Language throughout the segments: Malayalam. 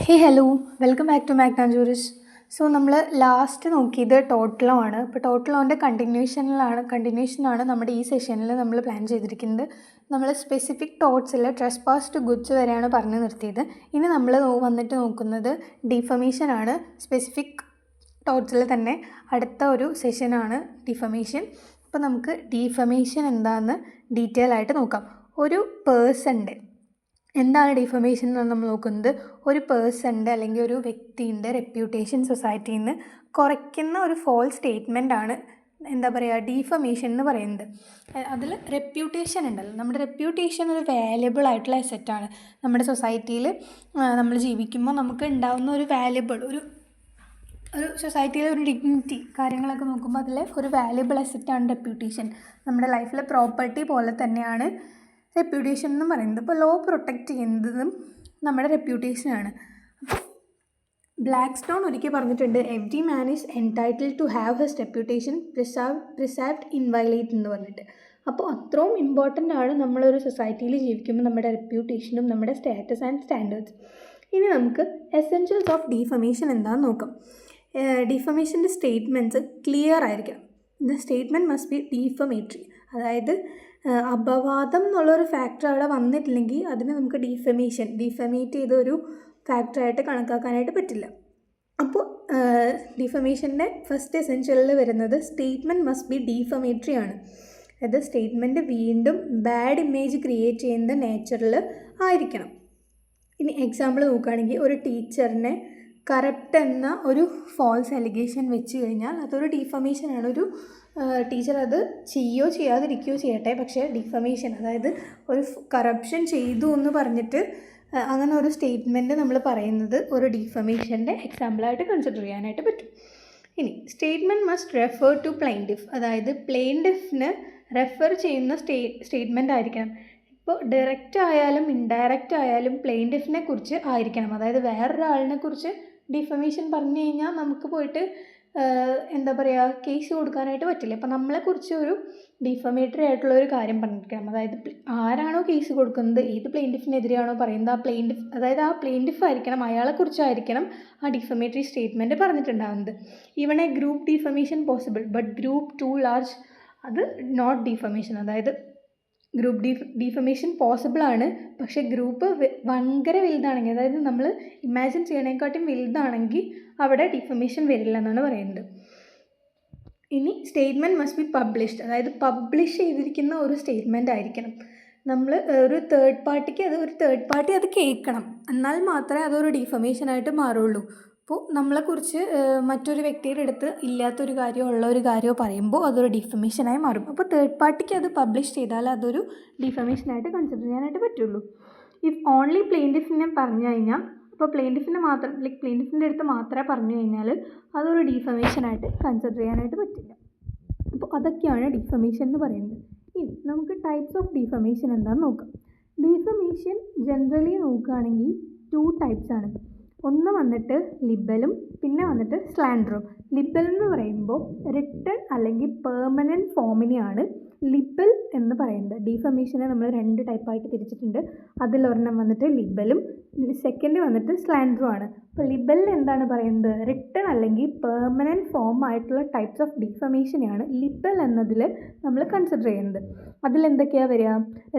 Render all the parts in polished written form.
Hey hello, welcome back to Magna Juris. So നമ്മൾ ലാസ്റ്റ് നോക്കിയത് ടോട്ടൽ ലോ ആണ്. ഇപ്പോൾ ടോട്ടൽ ലോൻ്റെ കണ്ടിന്യൂഷനാണ് നമ്മുടെ ഈ സെഷനിൽ നമ്മൾ പ്ലാൻ ചെയ്തിരിക്കുന്നത്. നമ്മൾ സ്പെസിഫിക് ടോട്ട്സിൽ ട്രെസ്പാസ് ടു ഗുഡ്സ് വരെയാണ് പറഞ്ഞു നിർത്തിയത്. ഇനി നമ്മൾ വന്നിട്ട് നോക്കുന്നത് ഡിഫമേഷൻ ആണ്. സ്പെസിഫിക് ടോട്ട്സിൽ തന്നെ അടുത്ത ഒരു സെഷനാണ് ഡിഫമേഷൻ. അപ്പോൾ നമുക്ക് ഡിഫമേഷൻ എന്താണെന്ന് ഡീറ്റെയിൽ ആയിട്ട് നോക്കാം. ഒരു പേഴ്സൻ്റെ എന്താണ് ഡിഫമേഷൻ എന്ന് നമ്മൾ നോക്കുന്നത്, ഒരു പേഴ്സൻ്റെ അല്ലെങ്കിൽ ഒരു വ്യക്തിയുടെ റെപ്യൂട്ടേഷൻ സൊസൈറ്റിയിൽ നിന്ന് കുറയ്ക്കുന്ന ഒരു ഫോൾസ് സ്റ്റേറ്റ്മെൻ്റ് ആണ് എന്താ പറയുക ഡിഫമേഷൻ എന്ന് പറയുന്നത്. അതിൽ റെപ്യൂട്ടേഷൻ ഉണ്ടല്ലോ, നമ്മുടെ റെപ്യൂട്ടേഷൻ ഒരു വാല്യബിൾ ആയിട്ടുള്ള അസറ്റാണ്. നമ്മുടെ സൊസൈറ്റിയിൽ നമ്മൾ ജീവിക്കുമ്പോൾ നമുക്ക് ഉണ്ടാകുന്ന ഒരു വാല്യബിൾ ഒരു സൊസൈറ്റിയിലെ ഒരു ഡിഗ്നിറ്റി കാര്യങ്ങളൊക്കെ നോക്കുമ്പോൾ അതിൽ ഒരു വാല്യബിൾ അസറ്റാണ് റെപ്യൂട്ടേഷൻ. നമ്മുടെ ലൈഫിലെ പ്രോപ്പർട്ടി പോലെ തന്നെയാണ് റെപ്യൂട്ടേഷൻ എന്ന് പറയുന്നത്. ഇപ്പോൾ ലോ പ്രൊട്ടക്റ്റ് ചെയ്യുന്നതും നമ്മുടെ റെപ്യൂട്ടേഷനാണ്. അപ്പോൾ ബ്ലാക്ക് സ്റ്റോൺ ഒരിക്കൽ പറഞ്ഞിട്ടുണ്ട്, every man is entitled to have his reputation preserved inviolate എന്ന് പറഞ്ഞിട്ട്. അപ്പോൾ അത്രയും ഇമ്പോർട്ടൻ്റ് ആണ് നമ്മളൊരു സൊസൈറ്റിയിൽ ജീവിക്കുമ്പോൾ നമ്മുടെ റെപ്യൂട്ടേഷനും നമ്മുടെ സ്റ്റാറ്റസ് ആൻഡ് സ്റ്റാൻഡേർഡ്സ്. ഇനി നമുക്ക് എസെൻഷ്യൽസ് ഓഫ് ഡിഫമേഷൻ എന്താണെന്ന് നോക്കാം. ഡിഫമേഷൻ്റെ സ്റ്റേറ്റ്മെൻറ്റ്സ് ക്ലിയർ ആയിരിക്കണം. The statement must be defamatory. അതായത് അപവാദം എന്നുള്ളൊരു ഫാക്ടർ അവിടെ വന്നിട്ടില്ലെങ്കിൽ അതിന് നമുക്ക് ഡിഫമേറ്റ് ചെയ്ത ഒരു ഫാക്ടറായിട്ട് കണക്കാക്കാനായിട്ട് പറ്റില്ല. അപ്പോൾ ഡിഫമേഷൻ്റെ ഫസ്റ്റ് എസെൻഷ്യലിൽ വരുന്നത് സ്റ്റേറ്റ്മെൻറ്റ് മസ്റ്റ് ബി ഡിഫമേറ്ററി ആണ്. അതായത് സ്റ്റേറ്റ്മെൻറ്റ് വീണ്ടും ബാഡ് ഇമേജ് ക്രിയേറ്റ് ചെയ്യുന്ന നേച്ചറിൽ ആയിരിക്കണം. ഇനി എക്സാമ്പിൾ നോക്കുകയാണെങ്കിൽ, ഒരു ടീച്ചറിനെ കറപ്റ്റ് എന്ന ഒരു ഫോൾസ് അലിഗേഷൻ വെച്ച് കഴിഞ്ഞാൽ അതൊരു ഡിഫമേഷനാണ്. ഒരു ടീച്ചർ അത് ചെയ്യാതിരിക്കുകയോ ചെയ്യട്ടെ, പക്ഷേ ഡിഫമേഷൻ, അതായത് ഒരു കറപ്ഷൻ ചെയ്തു എന്ന് പറഞ്ഞിട്ട് അങ്ങനെ ഒരു സ്റ്റേറ്റ്മെൻറ്റ് നമ്മൾ പറയുന്നത് ഒരു ഡിഫമേഷൻ്റെ എക്സാമ്പിളായിട്ട് കൺസിഡർ ചെയ്യാനായിട്ട് പറ്റും. ഇനി statement must refer to plaintiff. അതായത് പ്ലെയിൻറ്റിഫിന് റെഫർ ചെയ്യുന്ന സ്റ്റേറ്റ്മെൻറ്റ് ആയിരിക്കണം. ഇപ്പോൾ ഡയറക്റ്റ് ആയാലും ഇൻഡയറക്റ്റ് ആയാലും പ്ലെയിൻറ്റിഫിനെ കുറിച്ച് ആയിരിക്കണം. അതായത് വേറൊരാളിനെ കുറിച്ച് ഡിഫമേഷൻ പറഞ്ഞു കഴിഞ്ഞാൽ നമുക്ക് പോയിട്ട് എന്താ പറയുക കേസ് കൊടുക്കാനായിട്ട് പറ്റില്ല. ഇപ്പോൾ നമ്മളെക്കുറിച്ച് ഒരു ഡിഫമേറ്ററി ആയിട്ടുള്ള ഒരു കാര്യം പറഞ്ഞിരിക്കണം. അതായത് ആരാണോ കേസ് കൊടുക്കുന്നത്, ഏത് പ്ലെയിൻറ്റിഫിനെതിരെയാണോ പറയുന്നത്, ആ പ്ലെയിൻറ്റിഫ് ആയിരിക്കണം, അയാളെക്കുറിച്ചായിരിക്കണം ആ ഡിഫമേറ്ററി സ്റ്റേറ്റ്മെൻറ്റ് പറഞ്ഞിട്ടുണ്ടാകുന്നത്. Even a group defamation possible, but group too large അത് നോട്ട് ഡിഫമേഷൻ. അതായത് ഗ്രൂപ്പ് ഡിഫമേഷൻ പോസിബിളാണ്, പക്ഷേ ഗ്രൂപ്പ് ഭയങ്കര വലുതാണെങ്കിൽ, അതായത് നമ്മൾ ഇമാജിൻ ചെയ്യണേക്കാട്ടും വലുതാണെങ്കിൽ അവിടെ ഡിഫമേഷൻ വരില്ല എന്നാണ് പറയുന്നത്. ഇനി സ്റ്റേറ്റ്മെൻറ്റ് മസ്റ്റ് ബി പബ്ലിഷ്ഡ്. അതായത് പബ്ലിഷ് ചെയ്തിരിക്കുന്ന ഒരു സ്റ്റേറ്റ്മെൻ്റ് ആയിരിക്കണം. നമ്മൾ ഒരു തേർഡ് പാർട്ടി അത് കേൾക്കണം, എന്നാൽ മാത്രമേ അതൊരു ഡിഫമേഷനായിട്ട് മാറുള്ളൂ. അപ്പോൾ നമ്മളെക്കുറിച്ച് മറ്റൊരു വ്യക്തിയുടെ അടുത്ത് ഇല്ലാത്തൊരു കാര്യമോ ഉള്ള ഒരു കാര്യമോ പറയുമ്പോൾ അതൊരു ഡിഫമേഷനായി മാറും. അപ്പോൾ തേർഡ് പാർട്ടിക്ക് അത് പബ്ലിഷ് ചെയ്താൽ അതൊരു ഡിഫമേഷനായിട്ട് കൺസിഡർ ചെയ്യാനായിട്ട് പറ്റുള്ളൂ. ഇഫ് ഓൺലി പ്ലെയിൻറ്റിഫിനെ പറഞ്ഞു കഴിഞ്ഞാൽ, അപ്പോൾ പ്ലെയിൻറ്റിഫിൻ്റെ അടുത്ത് മാത്രമേ പറഞ്ഞു കഴിഞ്ഞാൽ അതൊരു ഡിഫമേഷനായിട്ട് കൺസിഡർ ചെയ്യാനായിട്ട് പറ്റില്ല. അപ്പോൾ അതൊക്കെയാണ് ഡിഫമേഷൻ എന്ന് പറയുന്നത്. ഇനി നമുക്ക് ടൈപ്സ് ഓഫ് ഡിഫമേഷൻ എന്താണെന്ന് നോക്കാം. ഡിഫമേഷൻ ജനറലി നോക്കുകയാണെങ്കിൽ 2 ടൈപ്സ് ആണ്. ഒന്ന് വന്നിട്ട് ലിബലും, പിന്നെ വന്നിട്ട് സ്ലാൻഡറും. ലിബൽ എന്ന് പറയുമ്പോൾ റിട്ടൺ അല്ലെങ്കിൽ പെർമനൻറ്റ് ഫോമിനെയാണ് ലിബൽ എന്ന് പറയുന്നത്. ഡിഫമേഷനെ നമ്മൾ 2 ടൈപ്പായിട്ട് തിരിച്ചിട്ടുണ്ട്. അതിലൊരെണ്ണം വന്നിട്ട് ലിബലും, സെക്കൻഡ് വന്നിട്ട് സ്ലാൻഡറും ആണ്. അപ്പോൾ ലിബലിൽ എന്താണ് പറയുന്നത്, റിട്ടൺ അല്ലെങ്കിൽ പെർമനൻറ്റ് ഫോം ആയിട്ടുള്ള ടൈപ്സ് ഓഫ് ഡിഫമേഷനെയാണ് ലിബൽ എന്നതിൽ നമ്മൾ കൺസിഡർ ചെയ്യുന്നത്. അതിലെന്തൊക്കെയാണ് വരിക,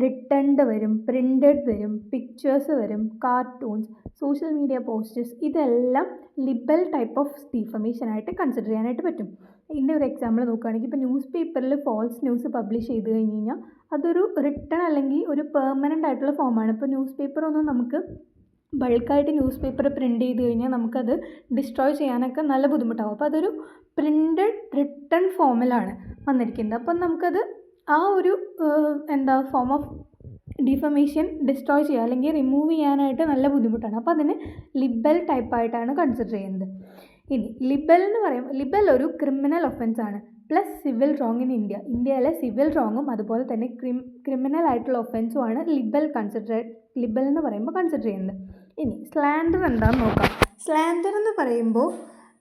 റിട്ടൺഡ് വരും, പ്രിൻറ്റഡ് വരും, പിക്ചേഴ്സ് വരും, കാർട്ടൂൺസ്, സോഷ്യൽ മീഡിയ പോസ്റ്റേഴ്സ്, ഇതെല്ലാം ലിബൽ ടൈപ്പ് ഓഫ് ഡിഫമേഷനായിട്ട് കൺസിഡർ ചെയ്യാനായിട്ട് പറ്റും. ഇതിൻ്റെ ഒരു എക്സാമ്പിൾ നോക്കുകയാണെങ്കിൽ, ഇപ്പോൾ ന്യൂസ് പേപ്പറിൽ ഫാൾസ് ന്യൂസ് പബ്ലിഷ് ചെയ്ത് കഴിഞ്ഞ് കഴിഞ്ഞാൽ അതൊരു റിട്ടൺ അല്ലെങ്കിൽ ഒരു പെർമനൻ്റ് ആയിട്ടുള്ള ഫോമാണ്. ഇപ്പോൾ ന്യൂസ് പേപ്പറൊന്നും നമുക്ക് ബൾക്കായിട്ട് ന്യൂസ് പേപ്പർ പ്രിൻ്റ് ചെയ്ത് കഴിഞ്ഞാൽ നമുക്കത് ഡിസ്ട്രോയ് ചെയ്യാനൊക്കെ നല്ല ബുദ്ധിമുട്ടാകും. അപ്പോൾ അതൊരു പ്രിൻറ്റഡ് റിട്ടൺ ഫോമിലാണ് വന്നിരിക്കുന്നത്. അപ്പം നമുക്കത് ആ ഒരു ഫോം ഓഫ് ഡിഫമേഷൻ ഡിസ്ട്രോയ് ചെയ്യുക അല്ലെങ്കിൽ റിമൂവ് ചെയ്യാനായിട്ട് നല്ല ബുദ്ധിമുട്ടാണ്. അപ്പോൾ അതിന് ലിബൽ ടൈപ്പായിട്ടാണ് കൺസിഡർ ചെയ്യുന്നത്. ഇനി ലിബൽ എന്ന് പറയുമ്പോൾ ലിബൽ ഒരു ക്രിമിനൽ ഒഫൻസ് ആണ്, പ്ലസ് സിവിൽ റോങ് ഇൻ ഇന്ത്യയിലെ സിവിൽ റോങ്ങും അതുപോലെ തന്നെ ക്രിമിനൽ ആയിട്ടുള്ള ഒഫൻസുമാണ് ലിബൽ എന്ന് പറയുമ്പോൾ കൺസിഡർ ചെയ്യുന്നത്. ഇനി സ്ലാൻഡർ എന്താണെന്ന് നോക്കാം. സ്ലാൻഡർ എന്ന് പറയുമ്പോൾ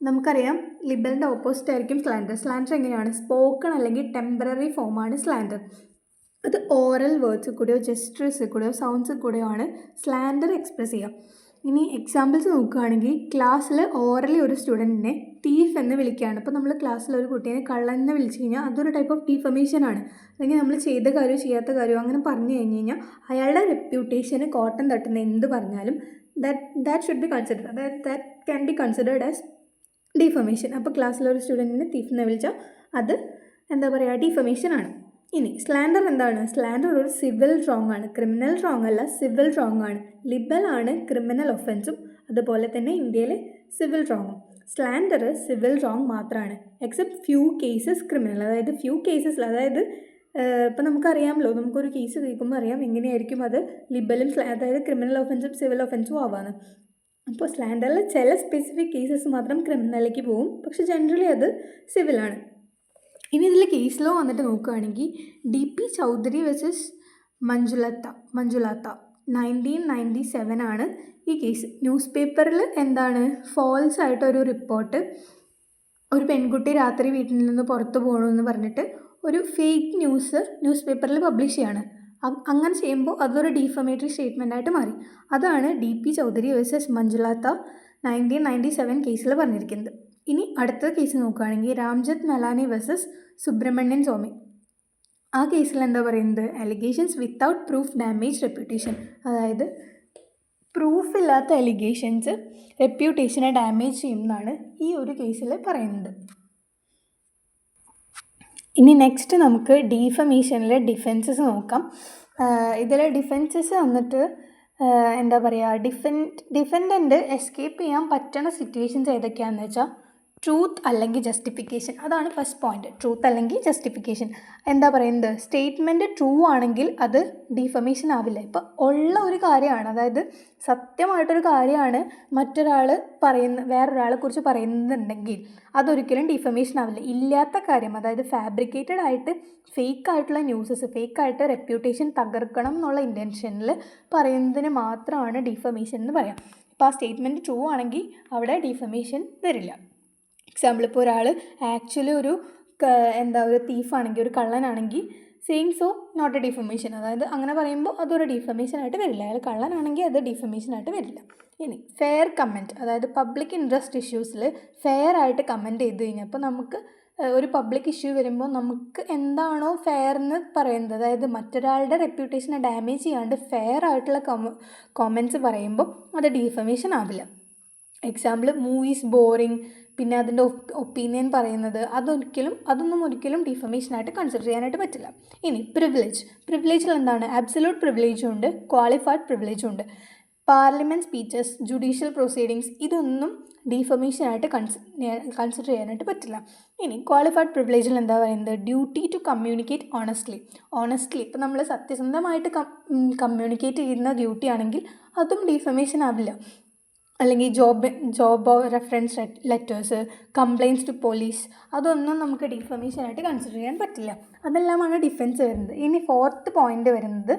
നമുക്കറിയാം ലിബലിൻ്റെ ഓപ്പോസിറ്റ് ആയിരിക്കും സ്ലാൻഡർ. സ്ലാൻഡർ എങ്ങനെയാണ്, സ്പോക്കൺ അല്ലെങ്കിൽ ടെമ്പററി ഫോമാണ് സ്ലാൻഡർ. അത് ഓറൽ വേർഡ്സിൽ കൂടെയോ ജെസ്റ്റേഴ്സിൽ കൂടെയോ സൗണ്ട്സിൽ കൂടെയോ ആണ് സ്ലാൻഡർ എക്സ്പ്രസ് ചെയ്യുക. ഇനി എക്സാമ്പിൾസ് നോക്കുകയാണെങ്കിൽ ക്ലാസ്സിൽ ഓറലി ഒരു സ്റ്റുഡൻറ്റിനെ തീഫ് എന്ന് വിളിക്കുകയാണ്. അപ്പോൾ നമ്മൾ ക്ലാസ്സിൽ ഒരു കുട്ടീനെ കള്ളൻ എന്ന് വിളിച്ചു കഴിഞ്ഞാൽ അതൊരു ടൈപ്പ് ഓഫ് ഡിഫമേഷൻ ആണ്. അല്ലെങ്കിൽ നമ്മൾ ചെയ്ത കാര്യമോ ചെയ്യാത്ത കാര്യമോ അങ്ങനെ പറഞ്ഞു കഴിഞ്ഞ് കഴിഞ്ഞാൽ അയാളുടെ റെപ്യൂട്ടേഷന് കോട്ടം തട്ടുന്ന എന്ത് പറഞ്ഞാലും ദാറ്റ് ഷുഡ് ബി കൺസിഡർ, അതായത് that can be considered as defamation. അപ്പോൾ ക്ലാസ്സിലൊരു സ്റ്റുഡൻറ്റിനെ തീഫ് എന്ന് വിളിച്ചാൽ അത് എന്താ പറയുക, ഡിഫമേഷൻ ആണ്. ഇനി സ്ലാൻഡർ എന്താണ്? സ്ലാൻഡർ ഒരു സിവിൽ റോങ് ആണ്, ക്രിമിനൽ റോങ് അല്ല, സിവിൽ റോങ് ആണ്. ലിബൽ ആണ് ക്രിമിനൽ ഒഫൻസും അതുപോലെ തന്നെ ഇന്ത്യയിലെ സിവിൽ റോങ്ങും. സ്ലാൻഡർ സിവിൽ റോങ് മാത്രമാണ്, എക്സെപ്റ്റ് ഫ്യൂ കേസസ് ക്രിമിനൽ. അതായത് ഫ്യൂ കേസസിൽ, അതായത് ഇപ്പം നമുക്കറിയാമല്ലോ, നമുക്കൊരു കേസ് കേൾക്കുമ്പോൾ അറിയാം എങ്ങനെയായിരിക്കും അത് ലിബലും അതായത് ക്രിമിനൽ ഒഫൻസും സിവിൽ ഒഫൻസും ആവാന്ന്. അപ്പോൾ സ്ലാൻഡറിൽ ചില സ്പെസിഫിക് കേസസ് മാത്രം ക്രിമിനലിലേക്ക് പോകും, പക്ഷെ ജനറലി അത് സിവിലാണ്. ഇനി ഇതിൽ കേസ് ലോ വന്നിട്ട് നോക്കുകയാണെങ്കിൽ DP ചൗധരി വേഴ്സസ് മഞ്ജുലത 1997 ആണ് ഈ കേസ്. ന്യൂസ് പേപ്പറിൽ എന്താണ്, ഫോൾസ് ആയിട്ടൊരു റിപ്പോർട്ട്, ഒരു പെൺകുട്ടി രാത്രി വീട്ടിൽ നിന്ന് പുറത്ത് പോകണമെന്ന് പറഞ്ഞിട്ട് ഒരു ഫേക്ക് ന്യൂസ് പേപ്പറിൽ പബ്ലിഷ് ചെയ്യാണ്. അങ്ങനെ ചെയ്യുമ്പോൾ അതൊരു ഡിഫമേറ്ററി സ്റ്റേറ്റ്മെൻ്റ് ആയിട്ട് മാറി. അതാണ് DP ചൗധരി വേഴ്സസ് മഞ്ജുലത 1997 കേസിൽ പറഞ്ഞിരിക്കുന്നത്. ഇനി അടുത്ത കേസ് നോക്കുകയാണെങ്കിൽ രാംജത്ത് മലാനി വേഴ്സസ് സുബ്രഹ്മണ്യൻ സ്വാമി. ആ കേസിൽ എന്താ പറയുന്നത്, allegations without proof damage reputation. അതായത് പ്രൂഫ് ഇല്ലാത്ത അലിഗേഷൻസ് റെപ്യൂട്ടേഷനെ ഡാമേജ് ചെയ്യുമെന്നാണ് ഈ ഒരു കേസിൽ പറയുന്നത്. ഇനി നെക്സ്റ്റ് നമുക്ക് ഡിഫമേഷനിലെ ഡിഫെൻസസ് നോക്കാം. ഇതിൽ ഡിഫെൻസസ് വന്നിട്ട് എന്താ പറയുക, ഡിഫെൻഡൻറ്റ് എസ്കേപ്പ് ചെയ്യാൻ പറ്റുന്ന സിറ്റുവേഷൻസ് ഏതൊക്കെയാണെന്ന് വെച്ചാൽ ട്രൂത്ത് അല്ലെങ്കിൽ ജസ്റ്റിഫിക്കേഷൻ. അതാണ് ഫസ്റ്റ് പോയിന്റ്, ട്രൂത്ത് അല്ലെങ്കിൽ ജസ്റ്റിഫിക്കേഷൻ. എന്താ പറയുന്നത്, സ്റ്റേറ്റ്മെൻറ്റ് ട്രൂ ആണെങ്കിൽ അത് ഡിഫമേഷൻ ആവില്ല. ഇപ്പോൾ ഉള്ള ഒരു കാര്യമാണ്, അതായത് സത്യമായിട്ടൊരു കാര്യമാണ് മറ്റൊരാൾ വേറൊരാളെ കുറിച്ച് പറയുന്നുണ്ടെങ്കിൽ അതൊരിക്കലും ഡിഫമേഷൻ ആവില്ല. ഇല്ലാത്ത കാര്യം, അതായത് ഫാബ്രിക്കേറ്റഡ് ആയിട്ട് ഫേക്കായിട്ടുള്ള ന്യൂസസ്, ഫേക്കായിട്ട് റെപ്യൂട്ടേഷൻ തകർക്കണം എന്നുള്ള ഇൻറ്റൻഷനിൽ പറയുന്നതിന് മാത്രമാണ് ഡിഫമേഷൻ എന്ന് പറയാം. ഇപ്പോൾ ആ സ്റ്റേറ്റ്മെൻറ്റ് ട്രൂ ആണെങ്കിൽ അവിടെ ഡിഫമേഷൻ വരില്ല. എക്സാമ്പിൾ, ഇപ്പോൾ ഒരാൾ ആക്ച്വലി ഒരു തീഫാണെങ്കിൽ, ഒരു കള്ളനാണെങ്കിൽ saying so not a defamation, അതായത് അങ്ങനെ പറയുമ്പോൾ അതൊരു ഡിഫമേഷൻ ആയിട്ട് വരില്ല. അയാൾ കള്ളനാണെങ്കിൽ അത് ഡിഫമേഷൻ ആയിട്ട് വരില്ല. ഇനി ഫെയർ കമൻറ്റ്, അതായത് പബ്ലിക് ഇൻട്രസ്റ്റ് ഇഷ്യൂസിൽ ഫെയർ ആയിട്ട് കമൻറ്റ് ചെയ്ത് കഴിഞ്ഞാൽ, അപ്പോൾ നമുക്ക് ഒരു പബ്ലിക് ഇഷ്യൂ വരുമ്പോൾ നമുക്ക് എന്താണോ ഫെയർ എന്ന് പറയുന്നത്, അതായത് മറ്റൊരാളുടെ റെപ്യൂട്ടേഷനെ ഡാമേജ് ചെയ്യാണ്ട് ഫെയർ ആയിട്ടുള്ള കമൻറ്റ്സ് പറയുമ്പോൾ അത് ഡിഫമേഷൻ ആവില്ല. എക്സാമ്പിൾ, മൂവീസ് ബോറിങ്, പിന്നെ അതിൻ്റെ ഒപ്പീനിയൻ പറയുന്നത്, അതൊന്നും ഒരിക്കലും ഡിഫമേഷനായിട്ട് കൺസിഡർ ചെയ്യാനായിട്ട് പറ്റില്ല. ഇനി പ്രിവിലേജിൽ എന്താണ്, അബ്സല്യൂട്ട് പ്രിവിലേജും ഉണ്ട്, ക്വാളിഫൈഡ് പ്രിവിലേജും ഉണ്ട്. പാർലമെൻറ്റ് സ്പീച്ചസ്, ജുഡീഷ്യൽ പ്രൊസീഡിങ്സ്, ഇതൊന്നും ഡിഫമേഷനായിട്ട് കൺസിഡർ ചെയ്യാനായിട്ട് പറ്റില്ല. ഇനി ക്വാളിഫൈഡ് പ്രിവിലേജിൽ എന്താ പറയുന്നത്, ഡ്യൂട്ടി ടു കമ്മ്യൂണിക്കേറ്റ് ഓണസ്റ്റ്ലി. ഇപ്പോൾ നമ്മൾ സത്യസന്ധമായിട്ട് കമ്മ്യൂണിക്കേറ്റ് ചെയ്യുന്ന ഡ്യൂട്ടി ആണെങ്കിൽ അതും ഡിഫമേഷൻ ആവില്ല. അല്ലെങ്കിൽ job reference letters, complaints to police, അതൊന്നും നമുക്ക് ഡിഫമേഷനായിട്ട് കൺസിഡർ ചെയ്യാൻ പറ്റില്ല. അതെല്ലാമാണ് ഡിഫെൻസ് വരുന്നത്. ഇനി ഫോർത്ത് പോയിന്റ് വരുന്നത്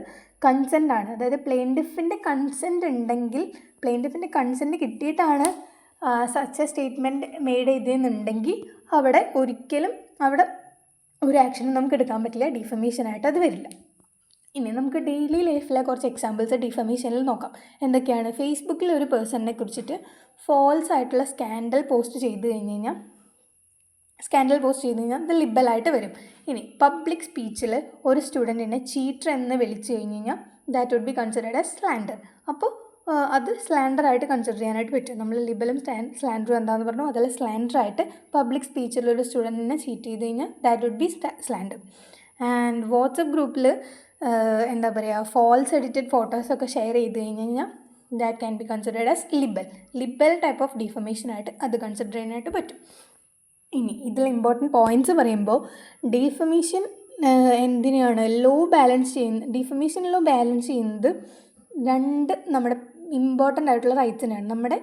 കൺസെൻ്റ് ആണ്. അതായത് പ്ലെയിൻറ്റിഫിൻ്റെ കൺസെൻ്റ് ഉണ്ടെങ്കിൽ, പ്ലെയിൻറ്റിഫിൻ്റെ കൺസെൻ്റ് കിട്ടിയിട്ടാണ് സച്ച് എ സ്റ്റേറ്റ്മെൻറ്റ് മെയ്ഡ് ചെയ്തതെന്നുണ്ടെങ്കിൽ അവിടെ ഒരു ആക്ഷനും നമുക്ക് എടുക്കാൻ പറ്റില്ല, ഡിഫമേഷനായിട്ട് അത് വരില്ല. ഇനി നമുക്ക് ഡെയിലി ലൈഫിലെ കുറച്ച് എക്സാമ്പിൾസ് ഡിഫമേഷനിൽ നോക്കാം. എന്തൊക്കെയാണ്, ഫേസ്ബുക്കിൽ ഒരു പേഴ്സണിനെ കുറിച്ചിട്ട് ഫോൾസ് ആയിട്ടുള്ള സ്കാൻഡൽ പോസ്റ്റ് ചെയ്ത് കഴിഞ്ഞാൽ അത് ലിബലായിട്ട് വരും. ഇനി പബ്ലിക് സ്പീച്ചിൽ ഒരു സ്റ്റുഡൻറ്റിനെ ചീറ്റർ എന്ന് വിളിച്ചു കഴിഞ്ഞാൽ that would be considered as slander. അപ്പോൾ അത് സ്ലാൻഡറായിട്ട് കൺസിഡർ ചെയ്യാനായിട്ട് പറ്റും. നമ്മൾ ലിബലും സ്ലാൻഡറും എന്താണെന്ന് പറഞ്ഞു, അതിൽ സ്ലാൻഡറായിട്ട് പബ്ലിക് സ്പീച്ചിൽ ഒരു സ്റ്റുഡൻറ്റിനെ ചീറ്റ് ചെയ്ത് കഴിഞ്ഞാൽ that would be slander. And WhatsApp ഗ്രൂപ്പിൽ എന്താ പറയുക, ഫോൾസ് എഡിറ്റഡ് ഫോട്ടോസൊക്കെ ഷെയർ ചെയ്ത് കഴിഞ്ഞാൽ that can be considered as libel type of ഡിഫമേഷനായിട്ട് അത് കൺസിഡർ ചെയ്യാനായിട്ട് പറ്റും. ഇനി ഇതിൽ ഇമ്പോർട്ടൻറ്റ് പോയിൻറ്റ്സ് പറയുമ്പോൾ ഡിഫമേഷൻ എന്തിനാണ് ഡിഫമേഷൻ ലോ ബാലൻസ് ചെയ്യുന്നത് രണ്ട് നമ്മുടെ ഇമ്പോർട്ടൻ്റ് ആയിട്ടുള്ള റൈറ്റ്സിനാണ്. നമ്മുടെ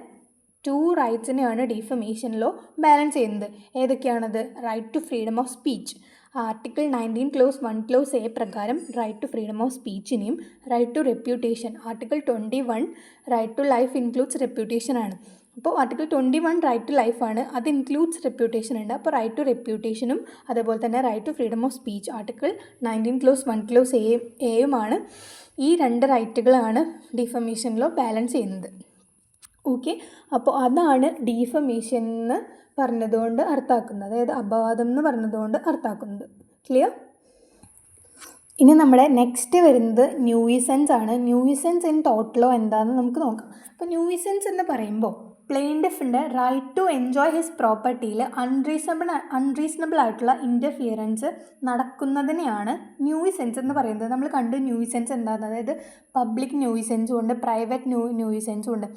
2 റൈറ്റ്സിനെയാണ് ഡിഫമേഷൻ ലോ ബാലൻസ് ചെയ്യുന്നത്. ഏതൊക്കെയാണത്, right to freedom of speech, article 19 clause 1 clause A പ്രകാരം റൈറ്റ് ടു ഫ്രീഡം ഓഫ് സ്പീച്ചിനെയും right to reputation article 21 right to life includes reputation ആണ്. അപ്പോൾ ആർട്ടിക്കിൾ 21 റൈറ്റ് ടു ലൈഫാണ്, അത് ഇൻക്ലൂഡ്സ് റെപ്യൂട്ടേഷൻ ഉണ്ട്. അപ്പോൾ റൈറ്റ് ടു റെപ്യൂട്ടേഷനും അതുപോലെ തന്നെ right to freedom of speech article 19 clause 1 clause എയുമാണ്. ഈ 2 റൈറ്റുകളാണ് ഡിഫമേഷൻ ലോ ബാലൻസ് ചെയ്യുന്നത്. ഓക്കെ, അപ്പോൾ അതാണ് ഡീഫമേഷൻ എന്ന് പറഞ്ഞതുകൊണ്ട് അർത്ഥാക്കുന്നത്, അതായത് അപവാദം എന്ന് പറഞ്ഞതുകൊണ്ട് അർത്ഥാക്കുന്നത്. ക്ലിയർ? ഇനി നമ്മുടെ നെക്സ്റ്റ് വരുന്നത് ന്യൂയിസൻസ് ആണ്. ന്യൂയിസൻസ് ഇൻ ടോർട്ട് ലോ എന്താണെന്ന് നമുക്ക് നോക്കാം. അപ്പോൾ ന്യൂയിസൻസ് എന്ന് പറയുമ്പോൾ പ്ലെയിൻറ്റിഫിൻ്റെ റൈറ്റ് ടു എൻജോയ് ഹിസ് പ്രോപ്പർട്ടിയിൽ അൺറീസണബിൾ ആയിട്ടുള്ള ഇൻ്റർഫിയറൻസ് നടക്കുന്നതിനെയാണ് ന്യൂയിസൻസ് എന്ന് പറയുന്നത്. നമ്മൾ കണ്ടു ന്യൂയിസൻസ് എന്താണെന്ന്, അതായത് പബ്ലിക് ന്യൂയിസൻസും ഉണ്ട്, പ്രൈവറ്റ് ന്യൂയിസൻസും ഉണ്ട്.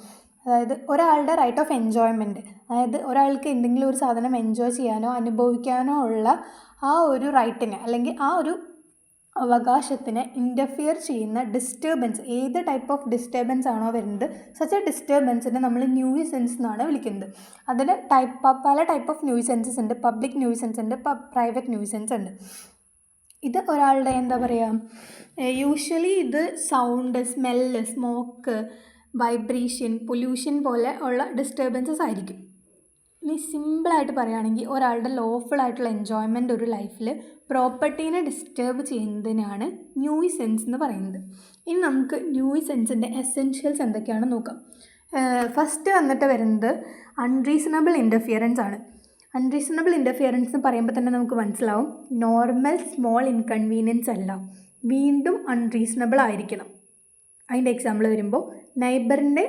അതായത് ഒരാളുടെ റൈറ്റ് ഓഫ് എൻജോയ്മെൻറ്റ്, അതായത് ഒരാൾക്ക് എന്തെങ്കിലും ഒരു സാധനം എൻജോയ് ചെയ്യാനോ അനുഭവിക്കാനോ ഉള്ള ആ ഒരു റൈറ്റിനെ അല്ലെങ്കിൽ ആ ഒരു അവകാശത്തിന് ഇൻ്റർഫിയർ ചെയ്യുന്ന ഡിസ്റ്റർബൻസ്, ഏത് ടൈപ്പ് ഓഫ് ഡിസ്റ്റർബൻസ് ആണോ വരുന്നത്, സച്ച് എ ഡിസ്റ്റർബൻസിനെ നമ്മൾ ന്യൂയിസൻസ് എന്നാണ് വിളിക്കുന്നത്. അതിന് പല ടൈപ്പ് ഓഫ് ന്യൂയിസൻസസ് ഉണ്ട്. പബ്ലിക് ന്യൂയിസൻസ് ഉണ്ട്, പ്രൈവറ്റ് ന്യൂയിസൻസ് ഉണ്ട്. ഇത് ഒരാളുടെ എന്താ പറയുക, യൂഷ്വലി ഇത് sound, smell, smoke, vibration, pollution പോലെ ഉള്ള ഡിസ്റ്റർബൻസസ് ആയിരിക്കും. ഇനി സിമ്പിളായിട്ട് പറയുകയാണെങ്കിൽ ഒരാളുടെ ലോഫുൾ ആയിട്ടുള്ള എൻജോയ്മെൻ്റ് ഒരു ലൈഫിൽ പ്രോപ്പർട്ടീനെ ഡിസ്റ്റർബ് ചെയ്യുന്നതിനാണ് ന്യൂയിസൻസ് എന്ന് പറയുന്നത്. ഇനി നമുക്ക് ന്യൂയിസൻസിൻ്റെ എസെൻഷ്യൽസ് എന്തൊക്കെയാണെന്ന് നോക്കാം. ഫസ്റ്റ് വന്നിട്ട് വരുന്നത് അൺറീസണബിൾ ഇൻ്റർഫിയറൻസ് ആണ്. അൺറീസണബിൾ ഇൻ്റർഫിയറൻസ് എന്ന് പറയുമ്പോൾ തന്നെ നമുക്ക് മനസ്സിലാവും, നോർമൽ സ്മോൾ ഇൻകൺവീനിയൻസ് അല്ല, വീണ്ടും അൺറീസണബിൾ ആയിരിക്കണം. അതിൻ്റെ എക്സാമ്പിൾ വരുമ്പോൾ നെയ്ബറിൻ്റെ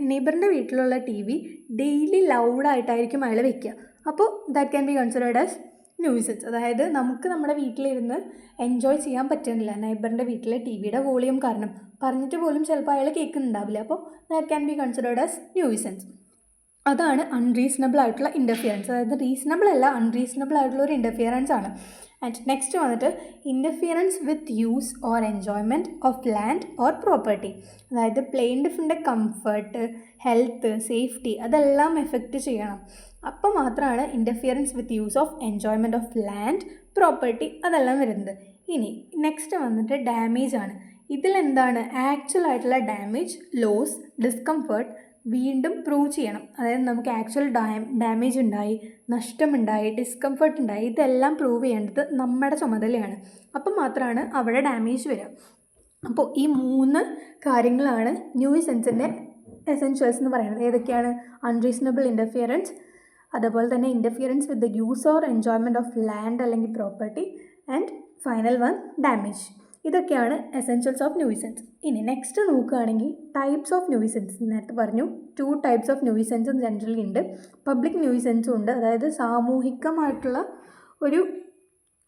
നെയ്ബറിൻ്റെ വീട്ടിലുള്ള ടി വി ഡെയിലി ലൗഡായിട്ടായിരിക്കും അയാൾ വെക്കുക. അപ്പോൾ that can be considered as nuisance. അതായത് നമുക്ക് നമ്മുടെ വീട്ടിലിരുന്ന് എൻജോയ് ചെയ്യാൻ പറ്റുന്നില്ല നെയ്ബറിൻ്റെ വീട്ടിലെ ടി വിയുടെ വോളിയം കാരണം, പറഞ്ഞിട്ട് പോലും ചിലപ്പോൾ അയാൾ കേൾക്കുന്നുണ്ടാവില്ല. അപ്പോൾ that can be considered as nuisance. അതാണ് അൺറീസണബിൾ ആയിട്ടുള്ള ഇൻ്റർഫിയറൻസ്. അതായത് റീസണബിൾ അല്ല, അൺറീസണബിൾ ആയിട്ടുള്ള ഒരു ഇൻ്റർഫിയറൻസ് ആണ്. ആൻഡ് നെക്സ്റ്റ് വന്നിട്ട് interference with use or enjoyment of land or property. അതായത് പ്ലെയിൻറ്റിഫിൻ്റെ കംഫർട്ട്, ഹെൽത്ത്, സേഫ്റ്റി അതെല്ലാം എഫക്റ്റ് ചെയ്യണം. അപ്പോൾ മാത്രമാണ് interference with use of enjoyment of land, property അതെല്ലാം വരുന്നത്. ഇനി നെക്സ്റ്റ് വന്നിട്ട് ഡാമേജ് ആണ്. ഇതിലെന്താണ് ആക്ച്വൽ ആയിട്ടുള്ള ഡാമേജ്, ലോസ്, ഡിസ്കംഫർട്ട് വീണ്ടും പ്രൂവ് ചെയ്യണം. അതായത് നമുക്ക് ആക്ച്വൽ ഡാമേജ് ഉണ്ടായി, നഷ്ടമുണ്ടായി, ഡിസ്കംഫർട്ട് ഉണ്ടായി, ഇതെല്ലാം പ്രൂവ് ചെയ്യേണ്ടത് നമ്മുടെ ചുമതലയാണ്. അപ്പം മാത്രമാണ് അവിടെ ഡാമേജ് വരിക. അപ്പോൾ ഈ 3 കാര്യങ്ങളാണ് ന്യൂയിസൻസിൻ്റെ എസെൻഷ്യൽസ് എന്ന് പറയുന്നത്. ഏതൊക്കെയാണ്? അൺറീസണബിൾ ഇൻ്റർഫിയറൻസ്, അതുപോലെ തന്നെ interference with the use or enjoyment of land അല്ലെങ്കിൽ property, and final one damage. ഇതൊക്കെയാണ് എസെൻഷ്യൽസ് ഓഫ് ന്യൂയിസൻസ്. ഇനി നെക്സ്റ്റ് നോക്കുകയാണെങ്കിൽ ടൈപ്സ് ഓഫ് ന്യൂയിസൻസ്. നേരത്തെ പറഞ്ഞു 2 ടൈപ്സ് ഓഫ് ന്യൂയിസൻസും ജനറലി ഉണ്ട്. പബ്ലിക് ന്യൂയിസൻസും ഉണ്ട്, അതായത് സാമൂഹികമായിട്ടുള്ള ഒരു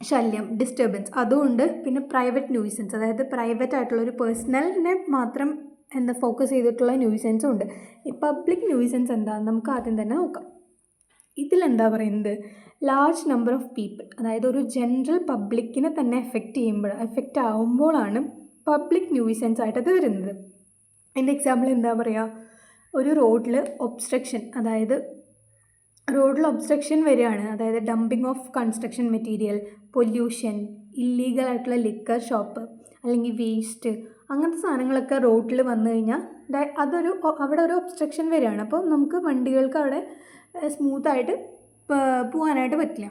ശല്യം, ഡിസ്റ്റർബൻസ്, അതുകൊണ്ട്. പിന്നെ പ്രൈവറ്റ് ന്യൂയിസൻസ്, അതായത് പ്രൈവറ്റ് ആയിട്ടുള്ള ഒരു പേഴ്സണലിനെ മാത്രം ഫോക്കസ് ചെയ്തിട്ടുള്ള ന്യൂയിസൻസും ഉണ്ട്. ഈ പബ്ലിക് ന്യൂയിസൻസ് എന്താണെന്ന് നമുക്ക് ആദ്യം തന്നെ നോക്കാം. ഇതിലെന്താ പറയുന്നത്, ലാർജ് നമ്പർ ഓഫ് പീപ്പിൾ, അതായത് ഒരു ജനറൽ പബ്ലിക്കിനെ തന്നെ എഫക്റ്റ് ആവുമ്പോഴാണ് പബ്ലിക് ന്യൂയിസൻസ് ആയിട്ടത് വരുന്നത്. അതിൻ്റെ എക്സാമ്പിൾ എന്താ പറയുക, ഒരു റോഡിൽ ഒബ്സ്ട്രക്ഷൻ, അതായത് റോഡിൽ ഒബ്സ്ട്രക്ഷൻ വരികയാണ്, അതായത് dumping of construction material, pollution, illegal ആയിട്ടുള്ള ലിക്കർ ഷോപ്പ് അല്ലെങ്കിൽ വേസ്റ്റ്, അങ്ങനത്തെ സാധനങ്ങളൊക്കെ റോഡിൽ വന്നു കഴിഞ്ഞാൽ അവിടെ ഒരു ഒബ്സ്ട്രക്ഷൻ വരികയാണ്. അപ്പോൾ നമുക്ക് വണ്ടികൾക്ക് അവിടെ സ്മൂത്തായിട്ട് പോകാനായിട്ട് പറ്റില്ല.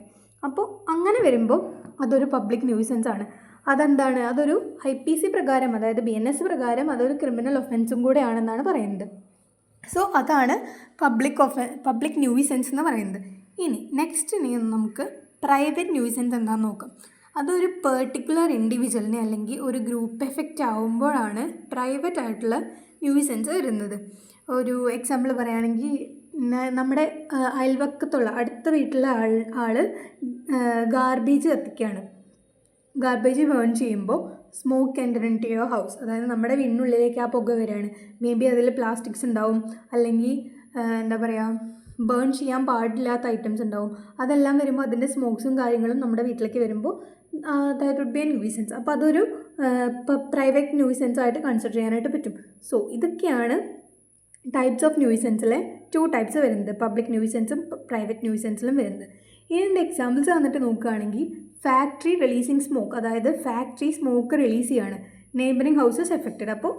അപ്പോൾ അങ്ങനെ വരുമ്പോൾ അതൊരു പബ്ലിക് ന്യൂയിസൻസ് ആണ്. അതെന്താണ്, അതൊരു IPC പ്രകാരം, അതായത് BNS പ്രകാരം അതൊരു ക്രിമിനൽ ഒഫൻസും കൂടെ ആണെന്നാണ് പറയുന്നത്. സോ അതാണ് പബ്ലിക് ന്യൂയിസൻസ് എന്ന് പറയുന്നത്. ഇനി നമുക്ക് പ്രൈവറ്റ് ന്യൂയിസൻസ് എന്താണെന്ന് നോക്കാം. അതൊരു പെർട്ടിക്കുലർ ഇൻഡിവിജ്വലിനെ അല്ലെങ്കിൽ ഒരു ഗ്രൂപ്പ് എഫക്റ്റ് ആവുമ്പോഴാണ് പ്രൈവറ്റ് ആയിട്ടുള്ള ന്യൂയിസൻസ് വരുന്നത്. ഒരു എക്സാമ്പിൾ പറയുകയാണെങ്കിൽ, നമ്മുടെ അയൽവക്കത്തുള്ള അടുത്ത വീട്ടിലെ ആൾ ഗാർബേജ് കത്തിക്കുകയാണ്. ഗാർബേജ് ബേൺ ചെയ്യുമ്പോൾ smoke enter into your house, അതായത് നമ്മുടെ വീടിനുള്ളിലേക്ക് ആ പുക വരികയാണ്. മേ ബി അതിൽ പ്ലാസ്റ്റിക്സ് ഉണ്ടാവും, അല്ലെങ്കിൽ എന്താ പറയുക, ബേൺ ചെയ്യാൻ പാടില്ലാത്ത ഐറ്റംസ് ഉണ്ടാവും. അതെല്ലാം വരുമ്പോൾ അതിൻ്റെ സ്മോക്സും കാര്യങ്ങളും നമ്മുടെ വീട്ടിലേക്ക് വരുമ്പോൾ that would be a nuisance. അപ്പോൾ അതൊരു പ്രൈവറ്റ് ന്യൂയിസൻസ് ആയിട്ട് കൺസിഡർ ചെയ്യാനായിട്ട് പറ്റും. സോ ഇതൊക്കെയാണ് ടൈപ്സ് ഓഫ് ന്യൂയിസൻസിലെ 2 ടൈപ്സ് വരുന്നത്, പബ്ലിക് ന്യൂയിസൻസും പ്രൈവറ്റ് ന്യൂയിസൻസിലും വരുന്നത്. ഇതിൻ്റെ എക്സാമ്പിൾസ് വന്നിട്ട് നോക്കുകയാണെങ്കിൽ, ഫാക്ടറി റിലീസിങ് സ്മോക്ക്, അതായത് ഫാക്ടറി സ്മോക്ക് റിലീസ് ചെയ്യാണ്, നെയ്ബറിങ് ഹൗസസ് എഫക്റ്റഡ്. അപ്പോൾ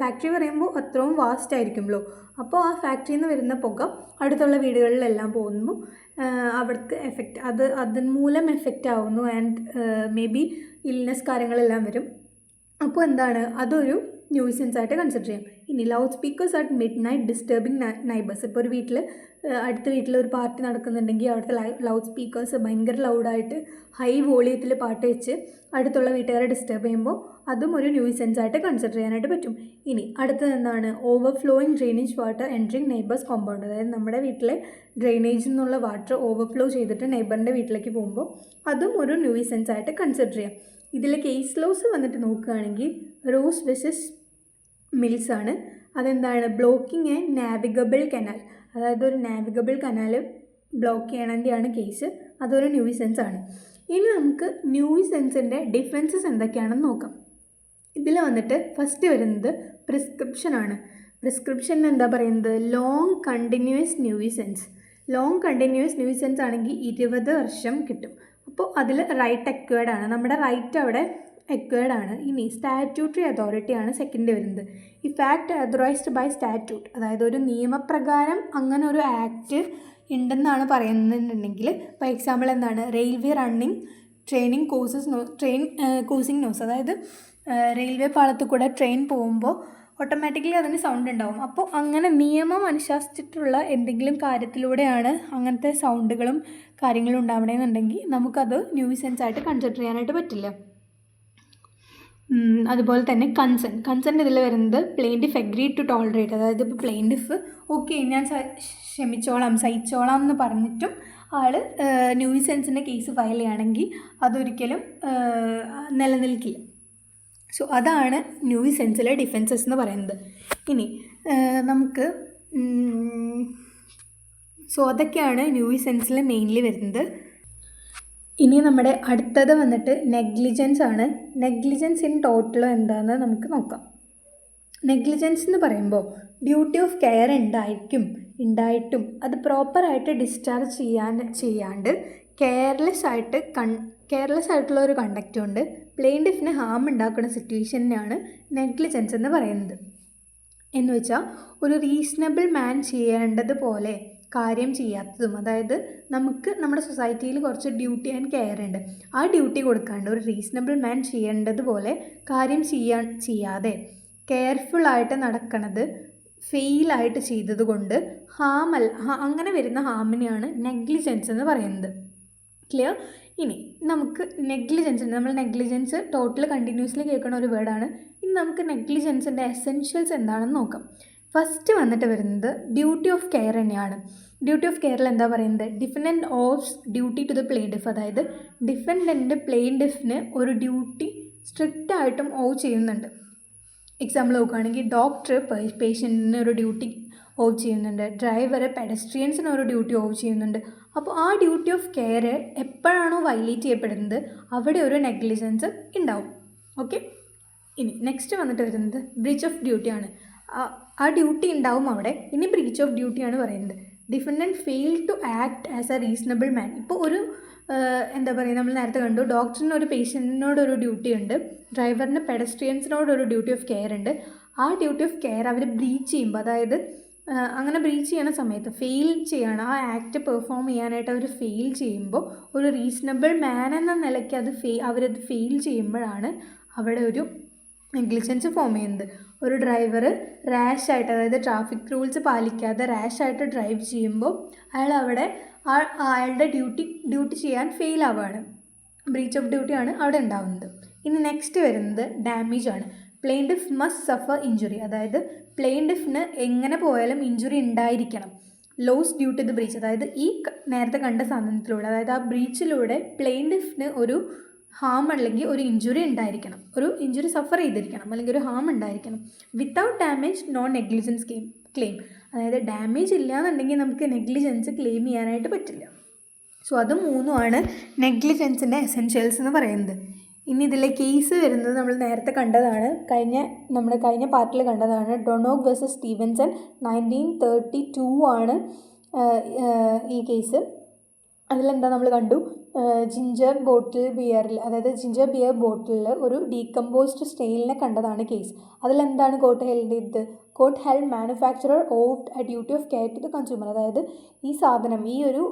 ഫാക്ടറി പറയുമ്പോൾ അത്രയും വാസ്റ്റ് ആയിരിക്കുമല്ലോ. അപ്പോൾ ആ ഫാക്ടറിയിൽ നിന്ന് വരുന്ന പുക അടുത്തുള്ള വീടുകളിലെല്ലാം പോകുമ്പോൾ അവർക്ക് അതിന് മൂലം എഫക്റ്റ് ആവുന്നു. ആൻഡ് മേ ബി ഇൽനെസ് കാര്യങ്ങളെല്ലാം വരും. അപ്പോൾ എന്താണ്, അതൊരു ന്യൂസൻസ് ആയിട്ട് കൺസിഡർ ചെയ്യാം. ഇനി loud speakers at midnight disturbing neighbours. ഇപ്പോൾ ഒരു വീട്ടിൽ അടുത്ത വീട്ടിൽ ഒരു പാർട്ടി നടക്കുന്നുണ്ടെങ്കിൽ അവിടുത്തെ ലൗഡ് സ്പീക്കേഴ്സ് ഭയങ്കര ലൗഡായിട്ട് ഹൈ വോളിയത്തിൽ പാട്ട് വെച്ച് അടുത്തുള്ള വീട്ടുകാരെ ഡിസ്റ്റർബ് ചെയ്യുമ്പോൾ അതും ഒരു ന്യൂസൻസ് ആയിട്ട് കൺസിഡർ ചെയ്യാനായിട്ട് പറ്റും. ഇനി അടുത്തത് എന്താണ്? Overflowing drainage water entering neighbours compound. അതായത് നമ്മുടെ വീട്ടിലെ ഡ്രെയിനേജിൽ നിന്നുള്ള വാട്ടർ ഓവർഫ്ലോ ചെയ്തിട്ട് നെയ്ബറിൻ്റെ വീട്ടിലേക്ക് പോകുമ്പോൾ അതും ഒരു ന്യൂസൻസ് ആയിട്ട് കൺസിഡർ ചെയ്യാം. ഇതിൽ കേസ് ലോസ് വന്നിട്ട് നോക്കുകയാണെങ്കിൽ റോസ് വെസസ് മിൽസ് ആണ്. അതെന്താണ്? Blocking A navigable canal. അതായത് ഒരു നാവിഗബിൾ കനാൽ ബ്ലോക്ക് ചെയ്യണതിൻ്റെയാണ് കേസ്. അതൊരു ന്യൂസൻസ് ആണ്. ഇനി നമുക്ക് ന്യൂസൻസിൻ്റെ ഡിഫറൻസസ് എന്തൊക്കെയാണെന്ന് നോക്കാം. ഇതിൽ വന്നിട്ട് ഫസ്റ്റ് വരുന്നത് പ്രിസ്ക്രിപ്ഷനാണ്. പ്രിസ്ക്രിപ്ഷൻ എന്താ പറയുന്നത്? Long continuous nuisance. Long continuous nuisance ആണെങ്കിൽ 20 വർഷം കിട്ടും. അപ്പോൾ അതിൽ റൈറ്റ് എക്വേർഡ് ആണ്. നമ്മുടെ റൈറ്റ് അവിടെ എക്വേർഡ് ആണ്. ഇനി സ്റ്റാറ്റ്യൂട്ടറി അതോറിറ്റി ആണ് സെക്കൻഡ് വരുന്നത്. ഈ ഫാക്ട് അതറൈസ്ഡ് ബൈ സ്റ്റാറ്റ്യൂട്ട്, അതായത് ഒരു നിയമപ്രകാരം അങ്ങനെ ഒരു ആക്ട് ഉണ്ടെന്നാണ് പറയുന്നുണ്ടെങ്കിൽ, ഫോർ എക്സാമ്പിൾ എന്താണ്? Railway running training causing noise. അതായത് റെയിൽവേ പാളത്തിൽ കൂടെ ട്രെയിൻ പോകുമ്പോൾ ഓട്ടോമാറ്റിക്കലി അതിന് സൗണ്ട് ഉണ്ടാവും. അപ്പോൾ അങ്ങനെ നിയമം അനുശാസിച്ചിട്ടുള്ള എന്തെങ്കിലും കാര്യത്തിലൂടെയാണ് അങ്ങനത്തെ സൗണ്ടുകളും കാര്യങ്ങളും ഉണ്ടാവണമെന്നുണ്ടെങ്കിൽ നമുക്കത് ന്യൂസൻസ് ആയിട്ട് കൺസിഡർ ചെയ്യാനായിട്ട് പറ്റില്ല. അതുപോലെ തന്നെ കൺസെൻറ്റ് ഇതിൽ വരുന്നത് പ്ലെയിൻറ്റിഫ് എഗ്രി ടു ടോളറേറ്റ്. അതായത് ഇപ്പോൾ പ്ലെയിൻറ്റിഫ് ഓക്കെ ഞാൻ സഹിച്ചോളാം എന്ന് പറഞ്ഞിട്ടും ആൾ ന്യൂസൻസിൻ്റെ കേസ് ഫയൽ ചെയ്യുകയാണെങ്കിൽ അതൊരിക്കലും നിലനിൽക്കില്ല. സോ അതാണ് ന്യൂസൻസിലെ ഡിഫൻസസ് എന്ന് പറയുന്നത്. ഇനി നമുക്ക് അതൊക്കെയാണ് ന്യൂസൻസിൽ മെയിൻലി വരുന്നത്. ഇനി നമ്മുടെ അടുത്തത് വന്നിട്ട് നെഗ്ലിജൻസ് ആണ്. നെഗ്ലിജൻസ് ഇൻ ടോട്ടൽ എന്താണെന്ന് നമുക്ക് നോക്കാം. നെഗ്ലിജൻസ് എന്ന് പറയുമ്പോൾ ഡ്യൂട്ടി ഓഫ് കെയർ ഉണ്ടായിട്ടും അത് പ്രോപ്പറായിട്ട് ഡിസ്ചാർജ് ചെയ്യാണ്ട് കെയർലെസ് ആയിട്ടുള്ള ഒരു കണ്ടക്റ്റ് കൊണ്ട് പ്ലെയിൻറ്റിഫിന് ഹാം ഉണ്ടാക്കുന്ന സിറ്റുവേഷനാണ് നെഗ്ലിജൻസ് എന്ന് പറയുന്നത്. എന്ന് വെച്ചാൽ ഒരു റീസണബിൾ മാൻ ചെയ്യേണ്ടതുപോലെ കാര്യം ചെയ്യാത്തതും. അതായത് നമുക്ക് നമ്മുടെ സൊസൈറ്റിയിൽ കുറച്ച് ഡ്യൂട്ടി ആൻഡ് കെയർ ഉണ്ട്. ആ ഡ്യൂട്ടി കൊടുക്കാണ്ട് ഒരു റീസണബിൾ മാൻ ചെയ്യേണ്ടതുപോലെ കാര്യം ചെയ്യാതെ കെയർഫുള്ളായിട്ട് നടക്കണത് ഫെയിലായിട്ട് ചെയ്തത് കൊണ്ട് അങ്ങനെ വരുന്ന ഹാമിനെയാണ് നെഗ്ലിജൻസ് എന്ന് പറയുന്നത്. ക്ലിയർ? ഇനി നമുക്ക് നമ്മൾ നെഗ്ലിജൻസ് ടോട്ടൽ കണ്ടിന്യൂസ്ലി കേൾക്കുന്ന ഒരു വേർഡാണ്. ഇനി നമുക്ക് നെഗ്ലിജൻസിൻ്റെ എസെൻഷ്യൽസ് എന്താണെന്ന് നോക്കാം. ഫസ്റ്റ് വന്നിട്ട് വരുന്നത് ഡ്യൂട്ടി ഓഫ് കെയർ തന്നെയാണ്. ഡ്യൂട്ടി ഓഫ് കെയറിൽ എന്താ പറയുന്നത്? Defendant of duty to the plaintiff. അതായത് ഡിഫൻഡൻറ്റ് പ്ലെയിൻറ്റിഫിന് ഒരു ഡ്യൂട്ടി സ്ട്രിക്റ്റ് ആയിട്ടും ഓവ് ചെയ്യുന്നുണ്ട്. എക്സാമ്പിൾ നോക്കുകയാണെങ്കിൽ ഡോക്ടർ പേഷ്യൻറ്റിന് ഒരു ഡ്യൂട്ടി ഓവ് ചെയ്യുന്നുണ്ട്, ഡ്രൈവർ പെഡസ്ട്രിയൻസിന് ഒരു ഡ്യൂട്ടി ഓവ് ചെയ്യുന്നുണ്ട്. അപ്പോൾ ആ ഡ്യൂട്ടി ഓഫ് കെയർ എപ്പോഴാണോ വയലേറ്റ് ചെയ്യപ്പെടുന്നത് അവിടെ ഒരു നെഗ്ലിജൻസ് ഉണ്ടാവും. ഓക്കെ. ഇനി നെക്സ്റ്റ് വന്നിട്ട് വരുന്നത് ബ്രീച്ച് ഓഫ് ഡ്യൂട്ടിയാണ്. ആ ഡ്യൂട്ടി ഉണ്ടാവും അവിടെ. ഇനി ബ്രീച്ച് ഓഫ് ഡ്യൂട്ടിയാണ് പറയുന്നത്. Defendant fail to act as a reasonable man. ഇപ്പോൾ ഒരു എന്താ പറയുക, നമ്മൾ നേരത്തെ കണ്ടു ഡോക്ടറിന് ഒരു പേഷ്യൻറ്റിനോടൊരു ഡ്യൂട്ടി ഉണ്ട്, ഡ്രൈവറിന് പെഡസ്ട്രിയൻസിനോടൊരു ഡ്യൂട്ടി ഓഫ് കെയർ ഉണ്ട്. ആ ഡ്യൂട്ടി ഓഫ് കെയർ അവർ ബ്രീച്ച് ചെയ്യുമ്പോൾ, അതായത് അങ്ങനെ ബ്രീച്ച് ചെയ്യണ സമയത്ത് ഫെയിൽ ചെയ്യണം, ആ ആക്ട് പെർഫോം ചെയ്യാനായിട്ട് അവർ ഫെയിൽ ചെയ്യുമ്പോൾ ഒരു റീസണബിൾ മാൻ എന്ന നിലയ്ക്ക് അവരത് ഫെയിൽ ചെയ്യുമ്പോഴാണ് അവിടെ ഒരു നെഗ്ലിജൻസ് ഫോം ചെയ്യുന്നത്. ഒരു ഡ്രൈവർ റാഷായിട്ട്, അതായത് ട്രാഫിക് റൂൾസ് പാലിക്കാതെ റാഷായിട്ട് ഡ്രൈവ് ചെയ്യുമ്പോൾ അയാളുടെ ഡ്യൂട്ടി ചെയ്യാൻ ഫെയിൽ ആവുകയാണ്. ബ്രീച്ച് ഓഫ് ഡ്യൂട്ടിയാണ് അവിടെ ഉണ്ടാകുന്നത്. ഇനി നെക്സ്റ്റ് വരുന്നത് ഡാമേജ് ആണ്. Plaintiff must suffer injury. അതായത് പ്ലെയിൻറ്റിഫിന് എങ്ങനെ പോയാലും ഇഞ്ചുറി ഉണ്ടായിരിക്കണം. Loss due to the breach. അതായത് ഈ നേരത്തെ കണ്ട സാധനത്തിലൂടെ, അതായത് ആ ബ്രീച്ചിലൂടെ പ്ലെയിൻറ്റിഫിന് ഒരു ഹാം അല്ലെങ്കിൽ ഒരു ഇഞ്ചുറി ഉണ്ടായിരിക്കണം, ഒരു ഇഞ്ചുറി സഫർ ചെയ്തിരിക്കണം, അല്ലെങ്കിൽ ഒരു ഹാം ഉണ്ടായിരിക്കണം. Without damage no negligence claim. അതായത് ഡാമേജ് ഇല്ല എന്നുണ്ടെങ്കിൽ നമുക്ക് നെഗ്ലിജൻസ് ക്ലെയിം ചെയ്യാനായിട്ട് പറ്റില്ല. സോ അത് മൂന്നുമാണ് നെഗ്ലിജൻസിൻ്റെ എസെൻഷ്യൽസ് എന്ന് പറയുന്നത്. ഇനി ഇതിലെ കേസ് വരുന്നത് നമ്മൾ നേരത്തെ കണ്ടതാണ്, കഴിഞ്ഞ പാർട്ടിൽ കണ്ടതാണ്. ഡൊണോഗ് വേഴ്സസ് സ്റ്റീവൻസൺ 1932 ആണ് ഈ കേസ്. അതിലെന്താ നമ്മൾ കണ്ടു, ജിഞ്ചർ ബിയർ ബോട്ടിലിൽ ഒരു ഡീകമ്പോസ്ഡ് സ്റ്റെയിലിനെ കണ്ടതാണ് കേസ്. അതിലെന്താണ് കോർട്ട് ഹെൽഡ് ചെയ്തത്? Court held manufacturer owed a duty of care to the consumer. അതായത് ഈ സാധനം, ഈ ഒരു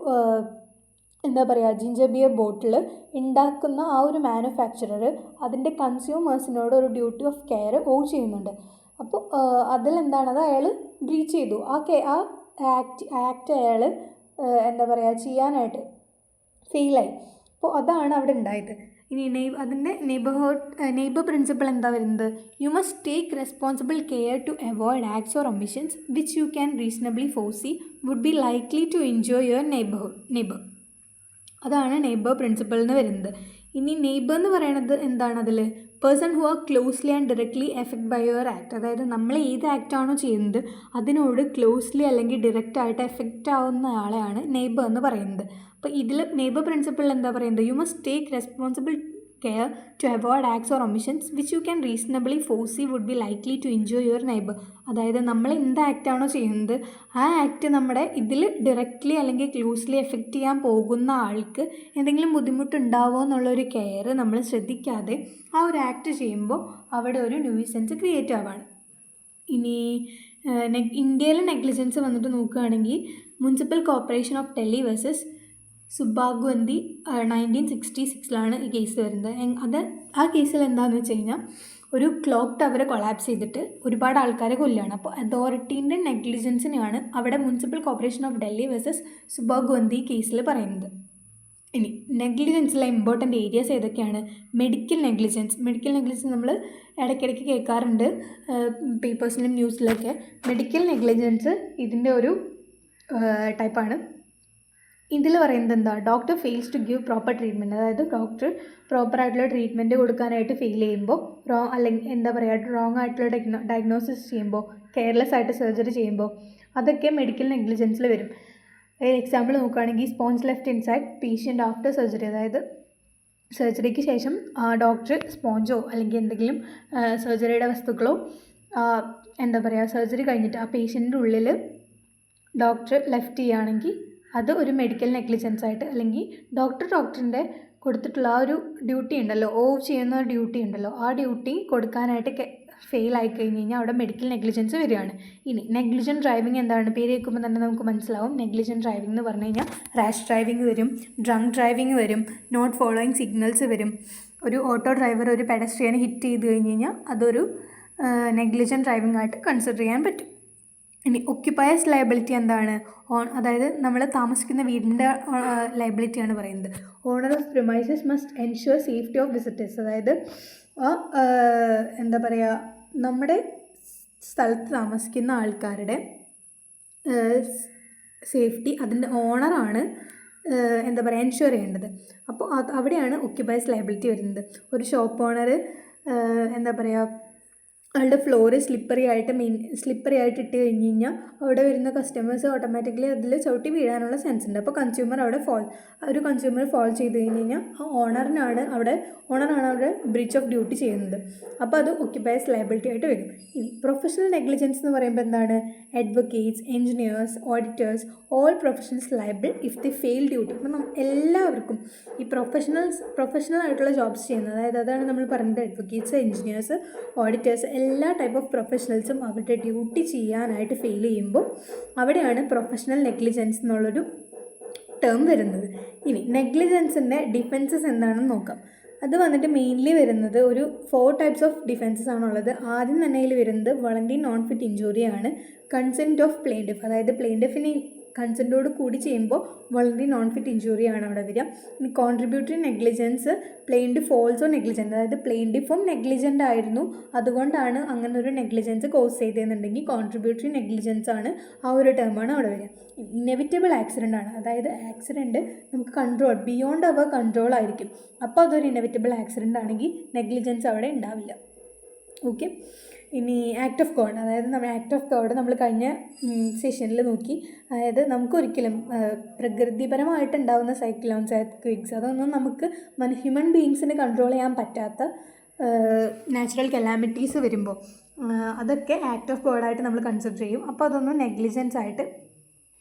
എന്താ പറയുക, ജിഞ്ചർ ബിയർ ബോട്ടിൽ ഉണ്ടാക്കുന്ന ആ ഒരു മാനുഫാക്ചറർ അതിൻ്റെ കൺസ്യൂമേഴ്സിനോട് ഒരു ഡ്യൂട്ടി ഓഫ് കെയർ ഓ ചെയ്യുന്നുണ്ട്. അപ്പോൾ അതിലെന്താണത് അയാൾ ബ്രീച്ച് ചെയ്തു. ആ ആക്ട് അയാൾ എന്താ പറയുക ചെയ്യാനായിട്ട് ഫെയിലായി. അപ്പോൾ അതാണ് അവിടെ ഉണ്ടായത്. ഇനി അതിൻ്റെ നെയ്ബർ പ്രിൻസിപ്പിൾ എന്താ വരുന്നത്? You must take responsible care to avoid acts or omissions which you can reasonably foresee would be likely to enjoy your neighbour. അതാണ് നെയ്ബർ പ്രിൻസിപ്പിൾ എന്ന് വരുന്നത്. ഇനി നെയ്ബർ എന്ന് പറയുന്നത് എന്താണ്? അതിൽ person who are closely and directly effect by your act. അതായത് നമ്മൾ ഏത് ആക്റ്റാണോ ചെയ്യുന്നത് അതിനോട് ക്ലോസ്ലി അല്ലെങ്കിൽ ഡയറക്റ്റ് ആയിട്ട് എഫക്റ്റ് ആവുന്ന ആളെയാണ് നെയ്ബർ എന്ന് പറയുന്നത്. അപ്പോൾ ഇതിൽ നെയ്ബർ പ്രിൻസിപ്പിൾ എന്താ പറയുന്നത്? You must take responsible care to avoid acts or omissions which you can reasonably foresee would be likely to enjoy your neighbour. അതായത് നമ്മൾ എന്ത് ആക്റ്റാണോ ചെയ്യുന്നത് ആ ആക്ട് നമ്മുടെ ഇതിൽ ഡയറക്റ്റ്ലി അല്ലെങ്കിൽ ക്ലോസ്ലി എഫക്റ്റ് ചെയ്യാൻ പോകുന്ന ആൾക്ക് എന്തെങ്കിലും ബുദ്ധിമുട്ടുണ്ടാവുമോ എന്നുള്ളൊരു കെയർ നമ്മൾ ശ്രദ്ധിക്കാതെ ആ ഒരു ആക്ട് ചെയ്യുമ്പോൾ അവിടെ ഒരു ന്യൂസൻസ് ക്രിയേറ്റ് ആവാണ്. ഇനി ഇന്ത്യയിലെ നെഗ്ലിജൻസ് വന്നിട്ട് നോക്കുകയാണെങ്കിൽ municipal corporation of Delhi versus Subhagwanti 1966 ഈ കേസ് വരുന്നത്. ആ കേസിൽ എന്താണെന്ന് വെച്ച് കഴിഞ്ഞാൽ ഒരു ക്ലോക്ക് ടവർ കൊളാപ്സ് ചെയ്തിട്ട് ഒരുപാട് ആൾക്കാരെ കൊല്ലുകയാണ്. അപ്പോൾ അതോറിറ്റീൻ്റെ നെഗ്ലിജൻസിനെയാണ് അവിടെ municipal corporation of Delhi versus Subhagwanti കേസിൽ പറയുന്നത്. ഇനി നെഗ്ലിജൻസിലെ ഇമ്പോർട്ടൻ്റ് ഏരിയാസ് ഏതൊക്കെയാണ്? മെഡിക്കൽ നെഗ്ലിജൻസ് നമ്മൾ ഇടയ്ക്കിടയ്ക്ക് കേൾക്കാറുണ്ട് പേപ്പേഴ്സിലും ന്യൂസിലൊക്കെ. മെഡിക്കൽ നെഗ്ലിജൻസ് ഇതിൻ്റെ ഒരു ടൈപ്പാണ്. ഇതിൽ പറയുന്നത് എന്താ? Doctor fails to give proper treatment. അതായത് ഡോക്ടർ പ്രോപ്പറായിട്ടുള്ള ട്രീറ്റ്മെൻറ്റ് കൊടുക്കാനായിട്ട് ഫെയിൽ ചെയ്യുമ്പോൾ, അല്ലെങ്കിൽ എന്താ പറയുക റോങ് ആയിട്ടുള്ള ഡയഗ്നോസിസ് ചെയ്യുമ്പോൾ, കെയർലെസ് ആയിട്ട് സർജറി ചെയ്യുമ്പോൾ, അതൊക്കെ മെഡിക്കൽ നെഗ്ലിജൻസിൽ വരും. എക്സാമ്പിൾ നോക്കുകയാണെങ്കിൽ sponge left inside patient after surgery. അതായത് സർജറിക്ക് ശേഷം ഡോക്ടർ സ്പോഞ്ചോ അല്ലെങ്കിൽ എന്തെങ്കിലും സർജറിയുടെ വസ്തുക്കളോ എന്താ പറയുക സർജറി കഴിഞ്ഞിട്ട് ആ പേഷ്യൻ്റെ ഉള്ളിൽ ഡോക്ടർ ലെഫ്റ്റ് ചെയ്യുകയാണെങ്കിൽ അത് ഒരു മെഡിക്കൽ നെഗ്ലിജൻസ് ആയിട്ട്, അല്ലെങ്കിൽ ഡോക്ടറിൻ്റെ കൊടുത്തിട്ടുള്ള ആ ഒരു ഡ്യൂട്ടി ഉണ്ടല്ലോ, ചെയ്യുന്ന ഡ്യൂട്ടി ഉണ്ടല്ലോ, ആ ഡ്യൂട്ടി കൊടുക്കാനായിട്ട് ഫെയിൽ ആയി കഴിഞ്ഞ് കഴിഞ്ഞാൽ അവിടെ മെഡിക്കൽ നെഗ്ലിജൻസ് വരികയാണ്. ഇനി നെഗ്ലിജൻറ്റ് ഡ്രൈവിംഗ് എന്താണ്? പേര് കേൾക്കുമ്പോൾ തന്നെ നമുക്ക് മനസ്സിലാവും. നെഗ്ലിജൻറ്റ് ഡ്രൈവിംഗ് എന്ന് പറഞ്ഞു കഴിഞ്ഞാൽ റാഷ് ഡ്രൈവിംഗ് വരും, ഡ്രങ്ക് ഡ്രൈവിംഗ് വരും, നോട്ട് ഫോളോയിങ് സിഗ്നൽസ് വരും. ഒരു ഓട്ടോ ഡ്രൈവർ ഒരു പെഡസ്ട്രിയനെ ഹിറ്റ് ചെയ്ത് കഴിഞ്ഞ് കഴിഞ്ഞാൽ അതൊരു നെഗ്ലിജൻറ്റ് ഡ്രൈവിംഗ് ആയിട്ട് കൺസിഡർ ചെയ്യാൻ പറ്റും. ഇനി ഒക്യുപ്പയേഴ്സ് ലയബിലിറ്റി എന്താണ്? അതായത് നമ്മൾ താമസിക്കുന്ന വീടിൻ്റെ ലയബിലിറ്റിയാണ് പറയുന്നത്. Owner of premises must ensure safety of visitors. അതായത് എന്താ പറയുക നമ്മുടെ സ്ഥലത്ത് താമസിക്കുന്ന ആൾക്കാരുടെ സേഫ്റ്റി അതിൻ്റെ ഓണറാണ് എന്താ പറയുക എൻഷുർ ചെയ്യേണ്ടത്. അപ്പോൾ അവിടെയാണ് ഒക്യുപ്പയേഴ്സ് ലയബിലിറ്റി വരുന്നത്. ഒരു ഷോപ്പ് ഓണർ എന്താ പറയുക അയാളുടെ ഫ്ലോറ് സ്ലിപ്പറി ആയിട്ട് ഇട്ട് കഴിഞ്ഞ് കഴിഞ്ഞാൽ അവിടെ വരുന്ന കസ്റ്റമേഴ്സ് ഓട്ടോമാറ്റിക്കലി അതിൽ ചവിട്ടി വീഴാനുള്ള ചാൻസ് ഉണ്ട്. അപ്പോൾ ഒരു കൺസ്യൂമർ ഫോൾ ചെയ്ത് കഴിഞ്ഞ് കഴിഞ്ഞാൽ ആ ഓണറാണ് അവിടെ ബ്രീച്ച് ഓഫ് ഡ്യൂട്ടി ചെയ്യുന്നത്. അപ്പോൾ അത് ഒക്യുപ്പയേഴ്സ് ലയബിലിറ്റി ആയിട്ട് വരും. ഇനി പ്രൊഫഷണൽ നെഗ്ലിജൻസ് എന്ന് പറയുമ്പോൾ എന്താണ്? Advocates, engineers, auditors, all professionals liable if the fail duty. അപ്പം എല്ലാവർക്കും ഈ പ്രൊഫഷണൽ ആയിട്ടുള്ള ജോബ്സ് ചെയ്യുന്നത്, അതായത് അതാണ് നമ്മൾ പറയുന്നത് അഡ്വക്കേറ്റ്സ്, എഞ്ചിനീയേഴ്സ്, ഓഡിറ്റേഴ്സ്, എല്ലാ ടൈപ്പ് ഓഫ് പ്രൊഫഷണൽസും അവരുടെ ഡ്യൂട്ടി ചെയ്യാനായിട്ട് ഫെയിൽ ചെയ്യുമ്പോൾ അവിടെയാണ് പ്രൊഫഷണൽ നെഗ്ലിജൻസ് എന്നുള്ളൊരു ടേം വരുന്നത്. ഇനി നെഗ്ലിജൻസിൻ്റെ ഡിഫൻസസ് എന്താണെന്ന് നോക്കാം. അത് വന്നിട്ട് മെയിൻലി വരുന്നത് ഒരു 4 ടൈപ്സ് ഓഫ് ഡിഫൻസസ് ആണുള്ളത്. ആദ്യം തന്നെ അതിൽ വരുന്നത് വളണ്ടറി നോൺ ഫിറ്റ് ഇഞ്ചുറി ആണ്. കൺസെൻറ്റ് ഓഫ് പ്ലെയിൻറ്റിഫ്, അതായത് പ്ലെയിൻറ്റിഫിന് കൺസെൻറ്റോട് കൂടി ചെയ്യുമ്പോൾ വളണ്ടറി നോൺ ഫിറ്റ് ഇഞ്ചുറി ആണ് അവിടെ വരിക. ഇനി contributory negligence, plaintiff also negligent, അതായത് പ്ലെയിൻറ്റിഫും നെഗ്ലിജൻ്റ് ആയിരുന്നു അതുകൊണ്ടാണ് അങ്ങനെ ഒരു നെഗ്ലിജൻസ് കോസ് ചെയ്തതെന്നുണ്ടെങ്കിൽ കോൺട്രിബ്യൂട്ടറി നെഗ്ലിജൻസ് ആണ്, ആ ഒരു ടേമാണ് അവിടെ വരിക. ഇന്നെവിറ്റബിൾ ആക്സിഡൻ്റ് ആണ്, അതായത് ആക്സിഡൻറ്റ് നമുക്ക് ബിയോണ്ട് അവർ കൺട്രോൾ ആയിരിക്കും. അപ്പോൾ അതൊരു ഇന്നെവിറ്റബിൾ ആക്സിഡൻ്റ് ആണെങ്കിൽ നെഗ്ലിജൻസ് അവിടെ ഉണ്ടാവില്ല. ഓക്കെ. ഇനി ആക്ട് ഓഫ് ഗോഡ്, അതായത് നമ്മൾ ആക്ട് ഓഫ് ഗോഡ് നമ്മൾ കഴിഞ്ഞ സെഷനിൽ നോക്കി. അതായത് നമുക്കൊരിക്കലും പ്രകൃതിപരമായിട്ടുണ്ടാകുന്ന സൈക്ലോൺസ്, എർത്ത്ക്വേക്സ്, അതൊന്നും നമുക്ക് ഹ്യൂമൻ ബീയിങ്സിന് കൺട്രോൾ ചെയ്യാൻ പറ്റാത്ത നാച്ചുറൽ കലാമിറ്റീസ് വരുമ്പോൾ അതൊക്കെ ആക്ട് ഓഫ് ഗോഡായിട്ട് നമ്മൾ കൺസിഡർ ചെയ്യും. അപ്പോൾ അതൊന്നും നെഗ്ലിജൻസ് ആയിട്ട്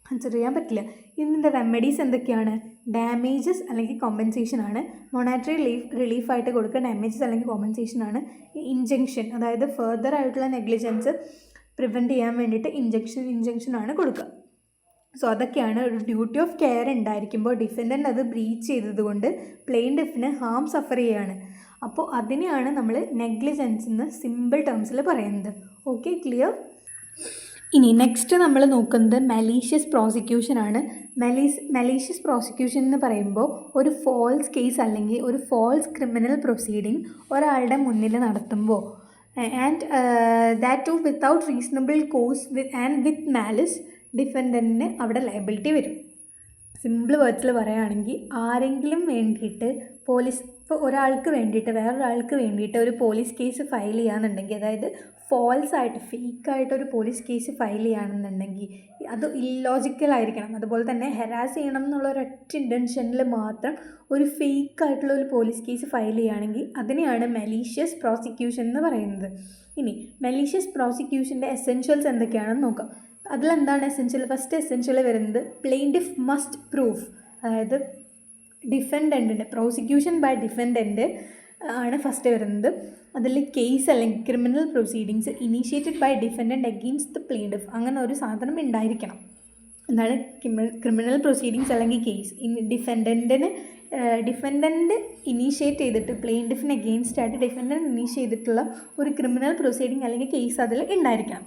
കൺസിഡർ ചെയ്യാൻ പറ്റില്ല. ഇതിൻ്റെ റെമഡീസ് എന്തൊക്കെയാണ്? ഡാമേജസ് അല്ലെങ്കിൽ കോമ്പൻസേഷൻ ആണ്. മൊണാറ്ററി റിലീഫായിട്ട് കൊടുക്കുക ഡാമേജസ് അല്ലെങ്കിൽ കോമ്പൻസേഷൻ ആണ്. ഇഞ്ചെക്ഷൻ, അതായത് ഫർദർ ആയിട്ടുള്ള നെഗ്ലിജൻസ് പ്രിവെൻറ്റ് ചെയ്യാൻ വേണ്ടിയിട്ട് ഇഞ്ചെക്ഷനാണ് കൊടുക്കുക. സോ അതൊക്കെയാണ് ഒരു ഡ്യൂട്ടി ഓഫ് കെയർ ഉണ്ടായിരിക്കുമ്പോൾ ഡിഫൻഡൻ്റ് അത് ബ്രീച്ച് ചെയ്തതുകൊണ്ട് പ്ലെയിൻറ്റിഫിന് ഹാം സഫർ ചെയ്യുകയാണ്. അപ്പോൾ അതിനെയാണ് നമ്മൾ നെഗ്ലിജൻസ് എന്ന് സിമ്പിൾ ടേംസിൽ പറയുന്നത്. Okay, clear? ഇനി നെക്സ്റ്റ് നമ്മൾ നോക്കുന്നത് മലീഷ്യസ് പ്രോസിക്യൂഷൻ ആണ്. മലീഷ്യസ് പ്രോസിക്യൂഷൻ എന്ന് പറയുമ്പോൾ ഒരു ഫോൾസ് കേസ് അല്ലെങ്കിൽ ഒരു ഫോൾസ് ക്രിമിനൽ പ്രൊസീഡിങ് ഒരാളുടെ മുന്നിൽ നടത്തുമ്പോൾ and that too without reasonable cause and with malice ഡിഫൻഡൻറ്റിന് അവിടെ ലയബിലിറ്റി വരും. സിമ്പിൾ വേർഡ്സിൽ പറയുകയാണെങ്കിൽ ആരെങ്കിലും വേണ്ടിയിട്ട് പോലീസ്, ഇപ്പോൾ ഒരാൾക്ക് വേണ്ടിയിട്ട് വേറൊരാൾക്ക് വേണ്ടിയിട്ട് ഒരു പോലീസ് കേസ് ഫയൽ ചെയ്യുകയാണെന്നുണ്ടെങ്കിൽ, അതായത് ഫോൾസ് ആയിട്ട് ഫേക്കായിട്ടൊരു പോലീസ് കേസ് ഫയൽ ചെയ്യുകയാണെന്നുണ്ടെങ്കിൽ അത് ഇല്ലോജിക്കലായിരിക്കണം. അതുപോലെ തന്നെ ഹെറാസ് ചെയ്യണം എന്നുള്ള ഒരൊറ്റ ഇൻറ്റൻഷനിൽ മാത്രം ഒരു ഫേക്കായിട്ടുള്ള ഒരു പോലീസ് കേസ് ഫയൽ ചെയ്യുകയാണെങ്കിൽ അതിനെയാണ് മലീഷ്യസ് പ്രോസിക്യൂഷൻ എന്ന് പറയുന്നത്. ഇനി മലീഷ്യസ് പ്രോസിക്യൂഷൻ്റെ എസെൻഷ്യൽസ് എന്തൊക്കെയാണെന്ന് നോക്കാം. അതിലെന്താണ് എസെൻഷ്യൽ? ഫസ്റ്റ് എസെൻഷ്യൽ വരുന്നത് പ്ലെയിൻറ്റിഫ് മസ്റ്റ് പ്രൂഫ്, അതായത് ഡിഫൻഡൻറ്റിന് പ്രോസിക്യൂഷൻ ബൈ ഡിഫൻഡൻറ്റ് ആണ് ഫസ്റ്റ് വരുന്നത്. അതിൽ കേസ് അല്ലെങ്കിൽ criminal proceedings initiated by defendant against the plaintiff, അങ്ങനെ ഒരു സാധനം ഉണ്ടായിരിക്കണം. എന്താണ് ക്രിമിനൽ പ്രൊസീഡിങ്സ് അല്ലെങ്കിൽ കേസ്? ഡിഫൻഡൻറ്റ് ഇനീഷ്യേറ്റ് ചെയ്തിട്ട് പ്ലെയിൻറ്റിഫിന് അഗെയിൻസ്റ്റ് ആയിട്ട് ഡിഫൻഡൻറ്റ് ഇനീഷ്യേറ്റ് ചെയ്തിട്ടുള്ള ഒരു ക്രിമിനൽ പ്രൊസീഡിങ് അല്ലെങ്കിൽ കേസ് അതിൽ ഉണ്ടായിരിക്കണം.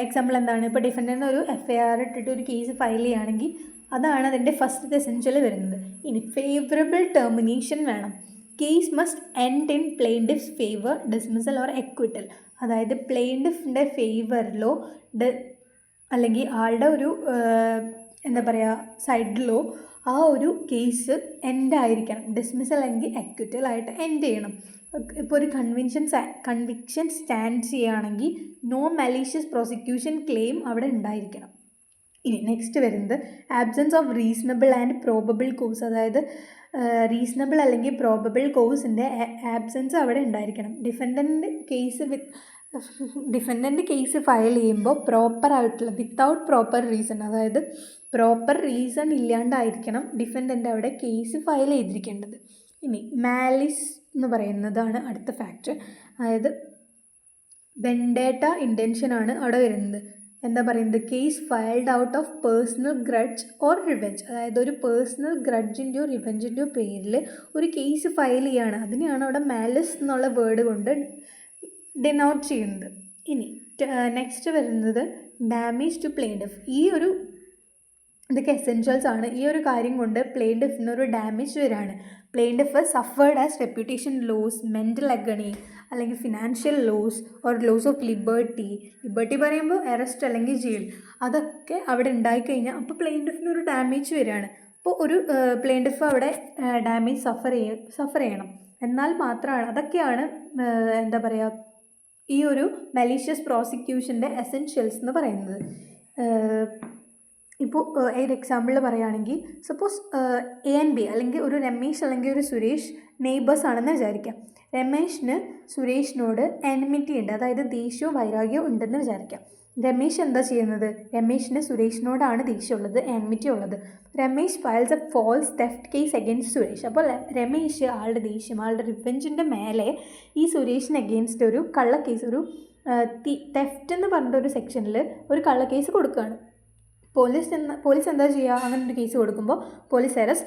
എക്സാമ്പിൾ എന്താണ്? ഇപ്പോൾ ഡിഫൻഡൻറ്റ് ഒരു FIR ഇട്ടിട്ട് ഒരു കേസ് ഫയൽ ചെയ്യുകയാണെങ്കിൽ അതാണ് അതിൻ്റെ ഫസ്റ്റ് എസെൻഷ്യൽ വരുന്നത്. ഇനി ഫേവറബിൾ ടെർമിനേഷൻ വേണം. Case must end in plaintiff's favour, dismissal or acquittal, അതായത് പ്ലെയിൻറ്റിഫിൻ്റെ ഫേവറിലോ അല്ലെങ്കിൽ ആളുടെ ഒരു എന്താ പറയുക സൈഡിലോ ആ ഒരു കേസ് എൻഡ് ആയിരിക്കണം. ഡിസ്മിസൽ അല്ലെങ്കിൽ എക്വിറ്റൽ ആയിട്ട് എൻഡ് ചെയ്യണം. ഇപ്പോൾ ഒരു കൺവിക്ഷൻ സ്റ്റാൻഡ് ചെയ്യുകയാണെങ്കിൽ നോ മലീഷ്യസ് പ്രോസിക്യൂഷൻ ക്ലെയിം അവിടെ ഉണ്ടായിരിക്കണം. ഇനി നെക്സ്റ്റ് വരുന്നത് absence of reasonable and probable cause, അതായത് റീസണബിൾ അല്ലെങ്കിൽ പ്രോബബിൾ കോസിൻ്റെ ആബ്സെൻസ് അവിടെ ഉണ്ടായിരിക്കണം. ഡിഫൻഡൻറ്റ് കേസ് ഫയൽ ചെയ്യുമ്പോൾ പ്രോപ്പറായിട്ടുള്ള വിത്തൗട്ട് പ്രോപ്പർ റീസൺ, അതായത് പ്രോപ്പർ റീസൺ ഇല്ലാണ്ടായിരിക്കണം ഡിഫൻഡൻറ്റ് അവിടെ കേസ് ഫയൽ ചെയ്തിരിക്കേണ്ടത്. ഇനി മാലിസ് എന്ന് പറയുന്നതാണ് അടുത്ത ഫാക്ടർ, അതായത് വെൻഡേറ്റ ഇൻറ്റൻഷനാണ് അവിടെ വരുന്നത്. എന്താ പറയുന്നത്? Case filed out of personal grudge or revenge, അതായത് ഒരു പേഴ്സണൽ ഗ്രഡ്ജിൻ്റെയോ റിവെഞ്ചിൻ്റെയോ പേരിൽ ഒരു കേസ് ഫയൽ ചെയ്യുകയാണ്. അതിനെയാണ് അവിടെ മാലിസ് എന്നുള്ള വേർഡ് കൊണ്ട് ഡിനോട്ട് ചെയ്യുന്നത്. ഇനി നെക്സ്റ്റ് വരുന്നത് ഡാമേജ് ടു പ്ലെയിൻറ്റിഫ്. ഇതൊക്കെ എസെൻഷ്യൽസ് ആണ്. ഈ ഒരു കാര്യം കൊണ്ട് പ്ലെയിൻറ്റിഫിനൊരു ഡാമേജ് വരികയാണ്. Plaintiff suffered as reputation loss, mental agony അല്ലെങ്കിൽ financial loss or loss of liberty പറയുമ്പോൾ അറസ്റ്റ് അല്ലെങ്കിൽ ജയിൽ, അതൊക്കെ അവിടെ ഉണ്ടായിക്കഴിഞ്ഞാൽ അപ്പോൾ പ്ലെയിൻറ്റിഫിനൊരു ഡാമേജ് വരികയാണ്. അപ്പോൾ ഒരു പ്ലെയിൻറ്റിഫ് അവിടെ ഡാമേജ് സഫർ ചെയ്യണം. എന്നാൽ മാത്രമാണ് അതൊക്കെയാണ് എന്താ പറയുക ഈ ഒരു മലീഷ്യസ് പ്രോസിക്യൂഷൻ്റെ എസെൻഷ്യൽസ് എന്ന് പറയുന്നത്. ഇപ്പോൾ ഒരു എക്സാമ്പിൾ പറയുകയാണെങ്കിൽ സപ്പോസ് A&B അല്ലെങ്കിൽ ഒരു രമേശ് അല്ലെങ്കിൽ ഒരു സുരേഷ് നെയ്ബേഴ്സ് ആണെന്ന് വിചാരിക്കാം. രമേശിന് സുരേഷിനോട് എനിമിറ്റി ഉണ്ട്, അതായത് ദേഷ്യവും വൈരാഗ്യവും ഉണ്ടെന്ന് വിചാരിക്കാം. രമേശ് എന്താ ചെയ്യുന്നത്? രമേശിന് സുരേഷിനോടാണ് ദേഷ്യമുള്ളത്, എനിമിറ്റി ഉള്ളത്. Ramesh files a false theft case against Suresh. അപ്പോൾ രമേശ് ആളുടെ ദേഷ്യം, ആളുടെ റിവെഞ്ചിൻ്റെ മേലെ ഈ സുരേഷിന് അഗെയിൻസ്റ്റ് ഒരു കള്ളക്കേസ്, ഒരു തെഫ്റ്റ് എന്ന് പറഞ്ഞിട്ടൊരു സെക്ഷനിൽ ഒരു കള്ളക്കേസ് കൊടുക്കുകയാണ്. പോലീസ് എന്താ ചെയ്യുക? അങ്ങനെ ഒരു കേസ് കൊടുക്കുമ്പോൾ പോലീസ്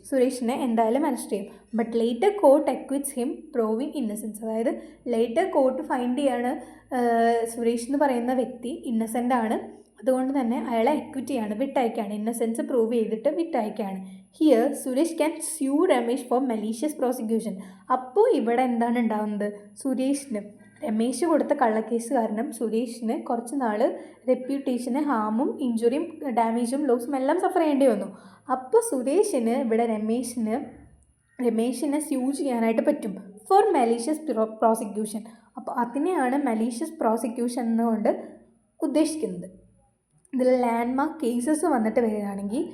സുരേഷിനെ എന്തായാലും അറസ്റ്റ് ചെയ്യും. But later court acquits him proving innocence, അതായത് ലേറ്റർ കോർട്ട് ഫൈൻഡ് ചെയ്യാണ് സുരേഷ് എന്ന് പറയുന്ന വ്യക്തി ഇന്നസെൻ്റ് ആണ്, അതുകൊണ്ട് തന്നെ അയാളെ അക്വിറ്റ് ചെയ്യാണ്, വിട്ടയക്കുകയാണ്, ഇന്നസെൻസ് പ്രൂവ് ചെയ്തിട്ട് വിട്ടയക്കുകയാണ്. Here Suresh can sue Ramesh for malicious prosecution. അപ്പോൾ ഇവിടെ എന്താണ് ഉണ്ടാകുന്നത്? രമേശ് കൊടുത്ത കള്ളക്കേസ് കാരണം സുരേഷിന് കുറച്ച് നാൾ റെപ്യൂട്ടേഷന് ഹാമും ഇഞ്ചുറിയും ഡാമേജും ലോസും എല്ലാം സഫർ ചെയ്യേണ്ടി വന്നു. അപ്പോൾ സുരേഷിന് ഇവിടെ രമേശിനെ സ്യൂ ചെയ്യാനായിട്ട് പറ്റും ഫോർ മലീഷ്യസ് പ്രോസിക്യൂഷൻ. അപ്പോൾ അതിനെയാണ് മലീഷ്യസ് പ്രോസിക്യൂഷൻ എന്നുകൊണ്ട് ഉദ്ദേശിക്കുന്നത്. ഇതിൽ ലാൻഡ്മാർക്ക് കേസസ് വന്നിട്ട് വരികയാണെങ്കിൽ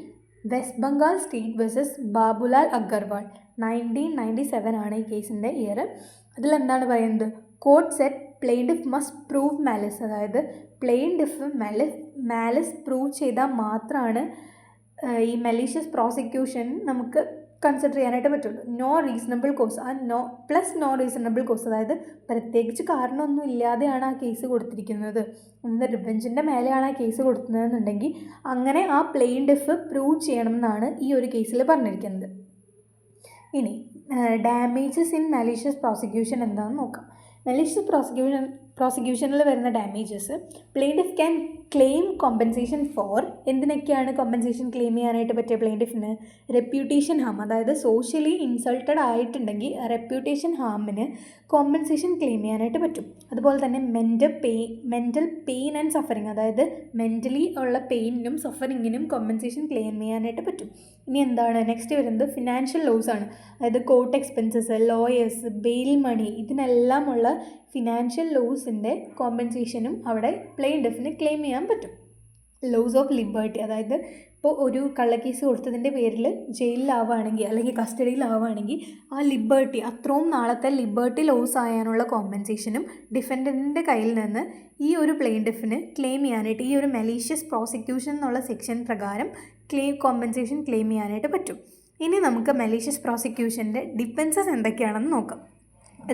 west Bengal state versus Babulal Agarwal 1997 ആണ് ഈ കേസിൻ്റെ ഇയർ. അതിലെന്താണ് പറയുന്നത്? Court set plaintiff must prove malice, അതായത് പ്ലെയിൻറ്റിഫ് മാലിസ് പ്രൂവ് ചെയ്താൽ മാത്രമാണ് ഈ മലീഷ്യസ് പ്രോസിക്യൂഷൻ നമുക്ക് കൺസിഡർ ചെയ്യാനായിട്ട് പറ്റുള്ളൂ. നോ റീസണബിൾ കോസ്, ആ നോ റീസണബിൾ കോസ്, അതായത് പ്രത്യേകിച്ച് കാരണമൊന്നും ഇല്ലാതെയാണ് ആ കേസ് കൊടുത്തിരിക്കുന്നത്, റിവെഞ്ചിൻ്റെ മേലെയാണ് ആ കേസ് കൊടുക്കുന്നതെന്നുണ്ടെങ്കിൽ അങ്ങനെ ആ പ്ലെയിൻറ്റിഫ് പ്രൂവ് ചെയ്യണം എന്നാണ് ഈ ഒരു കേസിൽ പറഞ്ഞിരിക്കുന്നത്. ഇനി ഡാമേജസ് ഇൻ മലീഷ്യസ് പ്രോസിക്യൂഷൻ എന്താണെന്ന് നോക്കാം. മലീഷ്യസ് പ്രോസിക്യൂഷനിൽ വരുന്ന damages, plaintiff can claim compensation for, എന്തിനൊക്കെയാണ് കോമ്പൻസേഷൻ ക്ലെയിം ചെയ്യാനായിട്ട് പറ്റിയ പ്ലെയിൻറ്റിഫിന്? റെപ്യൂട്ടേഷൻ ഹാം, അതായത് സോഷ്യലി ഇൻസൾട്ടഡ് ആയിട്ടുണ്ടെങ്കിൽ റെപ്യൂട്ടേഷൻ ഹാമിന് കോമ്പൻസേഷൻ ക്ലെയിം ചെയ്യാനായിട്ട് പറ്റും. അതുപോലെ തന്നെ മെൻ്റൽ പെയിൻ ആൻഡ് സഫറിങ്, അതായത് മെൻ്റലി ഉള്ള പെയിനും സഫറിങ്ങിനും കോമ്പൻസേഷൻ ക്ലെയിം ചെയ്യാനായിട്ട് പറ്റും. ഇനി എന്താണ് നെക്സ്റ്റ് വരുന്നത്? ഫിനാൻഷ്യൽ ലോസ് ആണ്. അതായത് കോർട്ട് എക്സ്പെൻസസ്, ലോയേഴ്സ്, ബെയിൽ മണി, ഇതിനെല്ലാമുള്ള ഫിനാൻഷ്യൽ ലോസിൻ്റെ കോമ്പൻസേഷനും അവിടെ പ്ലെയിൻറ്റിഫിന് ക്ലെയിം ചെയ്യാൻ പറ്റും. ലോസ് ഓഫ് ലിബർട്ടി, അതായത് ഇപ്പോൾ ഒരു കള്ളക്കേസ് കൊടുത്തതിൻ്റെ പേരിൽ ജയിലിലാവുകയാണെങ്കിൽ അല്ലെങ്കിൽ കസ്റ്റഡിയിലാവുകയാണെങ്കിൽ ആ ലിബർട്ടി, അത്രയും നാളത്തെ ലിബർട്ടി ലോസ് ആയാനുള്ള കോമ്പൻസേഷനും ഡിഫൻഡൻറ്റിൻ്റെ കയ്യിൽ നിന്ന് ഈ ഒരു പ്ലെയിൻറ്റിഫിന് ക്ലെയിം ചെയ്യാനായിട്ട്, ഈ ഒരു മലീഷ്യസ് പ്രോസിക്യൂഷൻ എന്നുള്ള സെക്ഷൻ പ്രകാരം കോമ്പൻസേഷൻ ക്ലെയിം ചെയ്യാനായിട്ട് പറ്റും. ഇനി നമുക്ക് മലീഷ്യസ് പ്രോസിക്യൂഷൻ്റെ ഡിഫൻസസ് എന്തൊക്കെയാണെന്ന് നോക്കാം.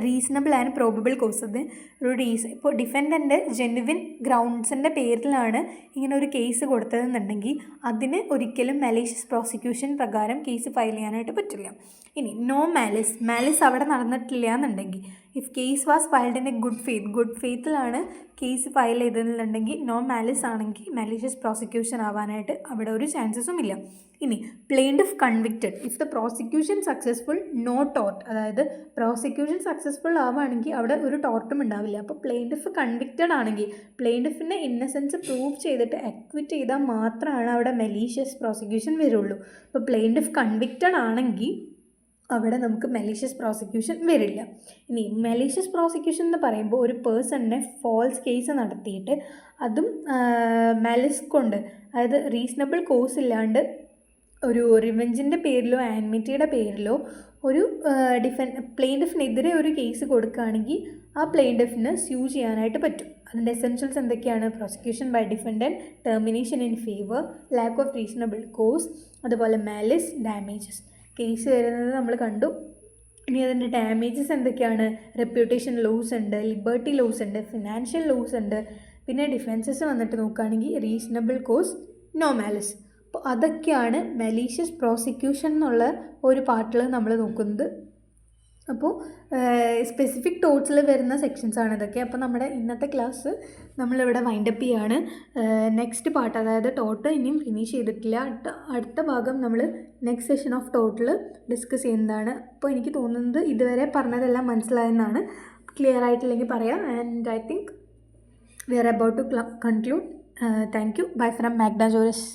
റീസണബിൾ ആൻഡ് പ്രോബബിൾ കോസ്, അത് ഒരു ഇപ്പോൾ ഡിഫൻഡൻറ്റ് ജെനുവിൻ ഗ്രൗണ്ട്സിൻ്റെ പേരിലാണ് ഇങ്ങനെ ഒരു കേസ് കൊടുത്തതെന്നുണ്ടെങ്കിൽ അതിന് ഒരിക്കലും മലീഷ്യസ് പ്രോസിക്യൂഷൻ പ്രകാരം കേസ് ഫയൽ ചെയ്യാനായിട്ട് പറ്റില്ല. ഇനി നോ മാലിസ് അവിടെ നടന്നിട്ടില്ല എന്നുണ്ടെങ്കിൽ, if case was filed in a good ഫെയ്ത്തിലാണ് കേസ് ഫയൽ ചെയ്തതെന്നുണ്ടെങ്കിൽ നോ മാലിസ് ആണെങ്കിൽ മലീഷ്യസ് പ്രോസിക്യൂഷൻ ആവാനായിട്ട് അവിടെ ഒരു ചാൻസസും ഇല്ല. ഇനി plaintiff convicted, if the prosecution successful no tort, അതായത് പ്രോസിക്യൂഷൻ സക്സസ്ഫുൾ ആവുകയാണെങ്കിൽ അവിടെ ഒരു ടോർട്ടും ഉണ്ടാവില്ല. അപ്പോൾ പ്ലെയിൻറ്റിഫ് കൺവിക്റ്റഡ് ആണെങ്കിൽ, പ്ലെയിൻറ്റിഫിൻ്റെ ഇന്നസെൻസ് പ്രൂവ് ചെയ്തിട്ട് അക്വിറ്റ് ചെയ്താൽ മാത്രമാണ് അവിടെ മലീഷ്യസ് പ്രോസിക്യൂഷൻ വരുള്ളൂ. അപ്പോൾ പ്ലെയിൻറ്റിഫ് കൺവിക്റ്റഡ് ആണെങ്കിൽ അവിടെ നമുക്ക് മലീഷ്യസ് പ്രോസിക്യൂഷൻ വരില്ല. ഇനി മലീഷ്യസ് പ്രോസിക്യൂഷൻ എന്ന് പറയുമ്പോൾ ഒരു പേഴ്സണിനെ ഫോൾസ് കേസ് നടത്തിയിട്ട് അതും മാലിസ് കൊണ്ട്, അതായത് റീസണബിൾ കോസ് ഇല്ലാണ്ട് ഒരു റിവെഞ്ചിൻ്റെ പേരിലോ ആൻമിറ്റിയുടെ പേരിലോ ഒരു പ്ലെയിൻറ്റിഫിനെതിരെ ഒരു കേസ് കൊടുക്കുകയാണെങ്കിൽ ആ പ്ലെയിൻറ്റിഫിന് സ്യൂ ചെയ്യാനായിട്ട് പറ്റും. അതിൻ്റെ എസെൻഷ്യൽസ് എന്തൊക്കെയാണ്? Prosecution by defendant, termination in favour, lack of reasonable cause, അതുപോലെ മാലിസ്, ഡാമേജസ്. കേസ് വരുന്നത് നമ്മൾ കണ്ടു. ഇനി അതിൻ്റെ ഡാമേജസ് എന്തൊക്കെയാണ്? റെപ്യൂട്ടേഷൻ ലോസ് ഉണ്ട്, ലിബർട്ടി ലോസ് ഉണ്ട്, ഫിനാൻഷ്യൽ ലോസ് ഉണ്ട്. പിന്നെ ഡിഫെൻസസ് വന്നിട്ട് നോക്കുകയാണെങ്കിൽ റീസണബിൾ കോസ്, നോ മാലിസ്. അപ്പോൾ അതൊക്കെയാണ് മലീഷ്യസ് പ്രോസിക്യൂഷൻ എന്നുള്ള ഒരു പാർട്ടിൽ നമ്മൾ നോക്കുന്നത്. അപ്പോൾ സ്പെസിഫിക് ടോട്ട്സിൽ വരുന്ന സെക്ഷൻസാണ് ഇതൊക്കെ. അപ്പോൾ നമ്മുടെ ഇന്നത്തെ ക്ലാസ് നമ്മളിവിടെ വൈൻഡപ്പ് ചെയ്യാണ്. നെക്സ്റ്റ് പാർട്ട്, അതായത് ടോട്ട് ഇനിയും ഫിനിഷ് ചെയ്തിട്ടില്ല. അടുത്ത ഭാഗം നമ്മൾ നെക്സ്റ്റ് സെഷൻ ഓഫ് ടോട്ടിൽ ഡിസ്കസ് ചെയ്യുന്നതാണ്. അപ്പോൾ എനിക്ക് തോന്നുന്നത് ഇതുവരെ പറഞ്ഞതെല്ലാം മനസ്സിലായെന്നാണ്. ക്ലിയർ ആയിട്ടില്ലെങ്കിൽ പറയാം. And I think we are about to conclude. Thank you. Bye from Magna Joris.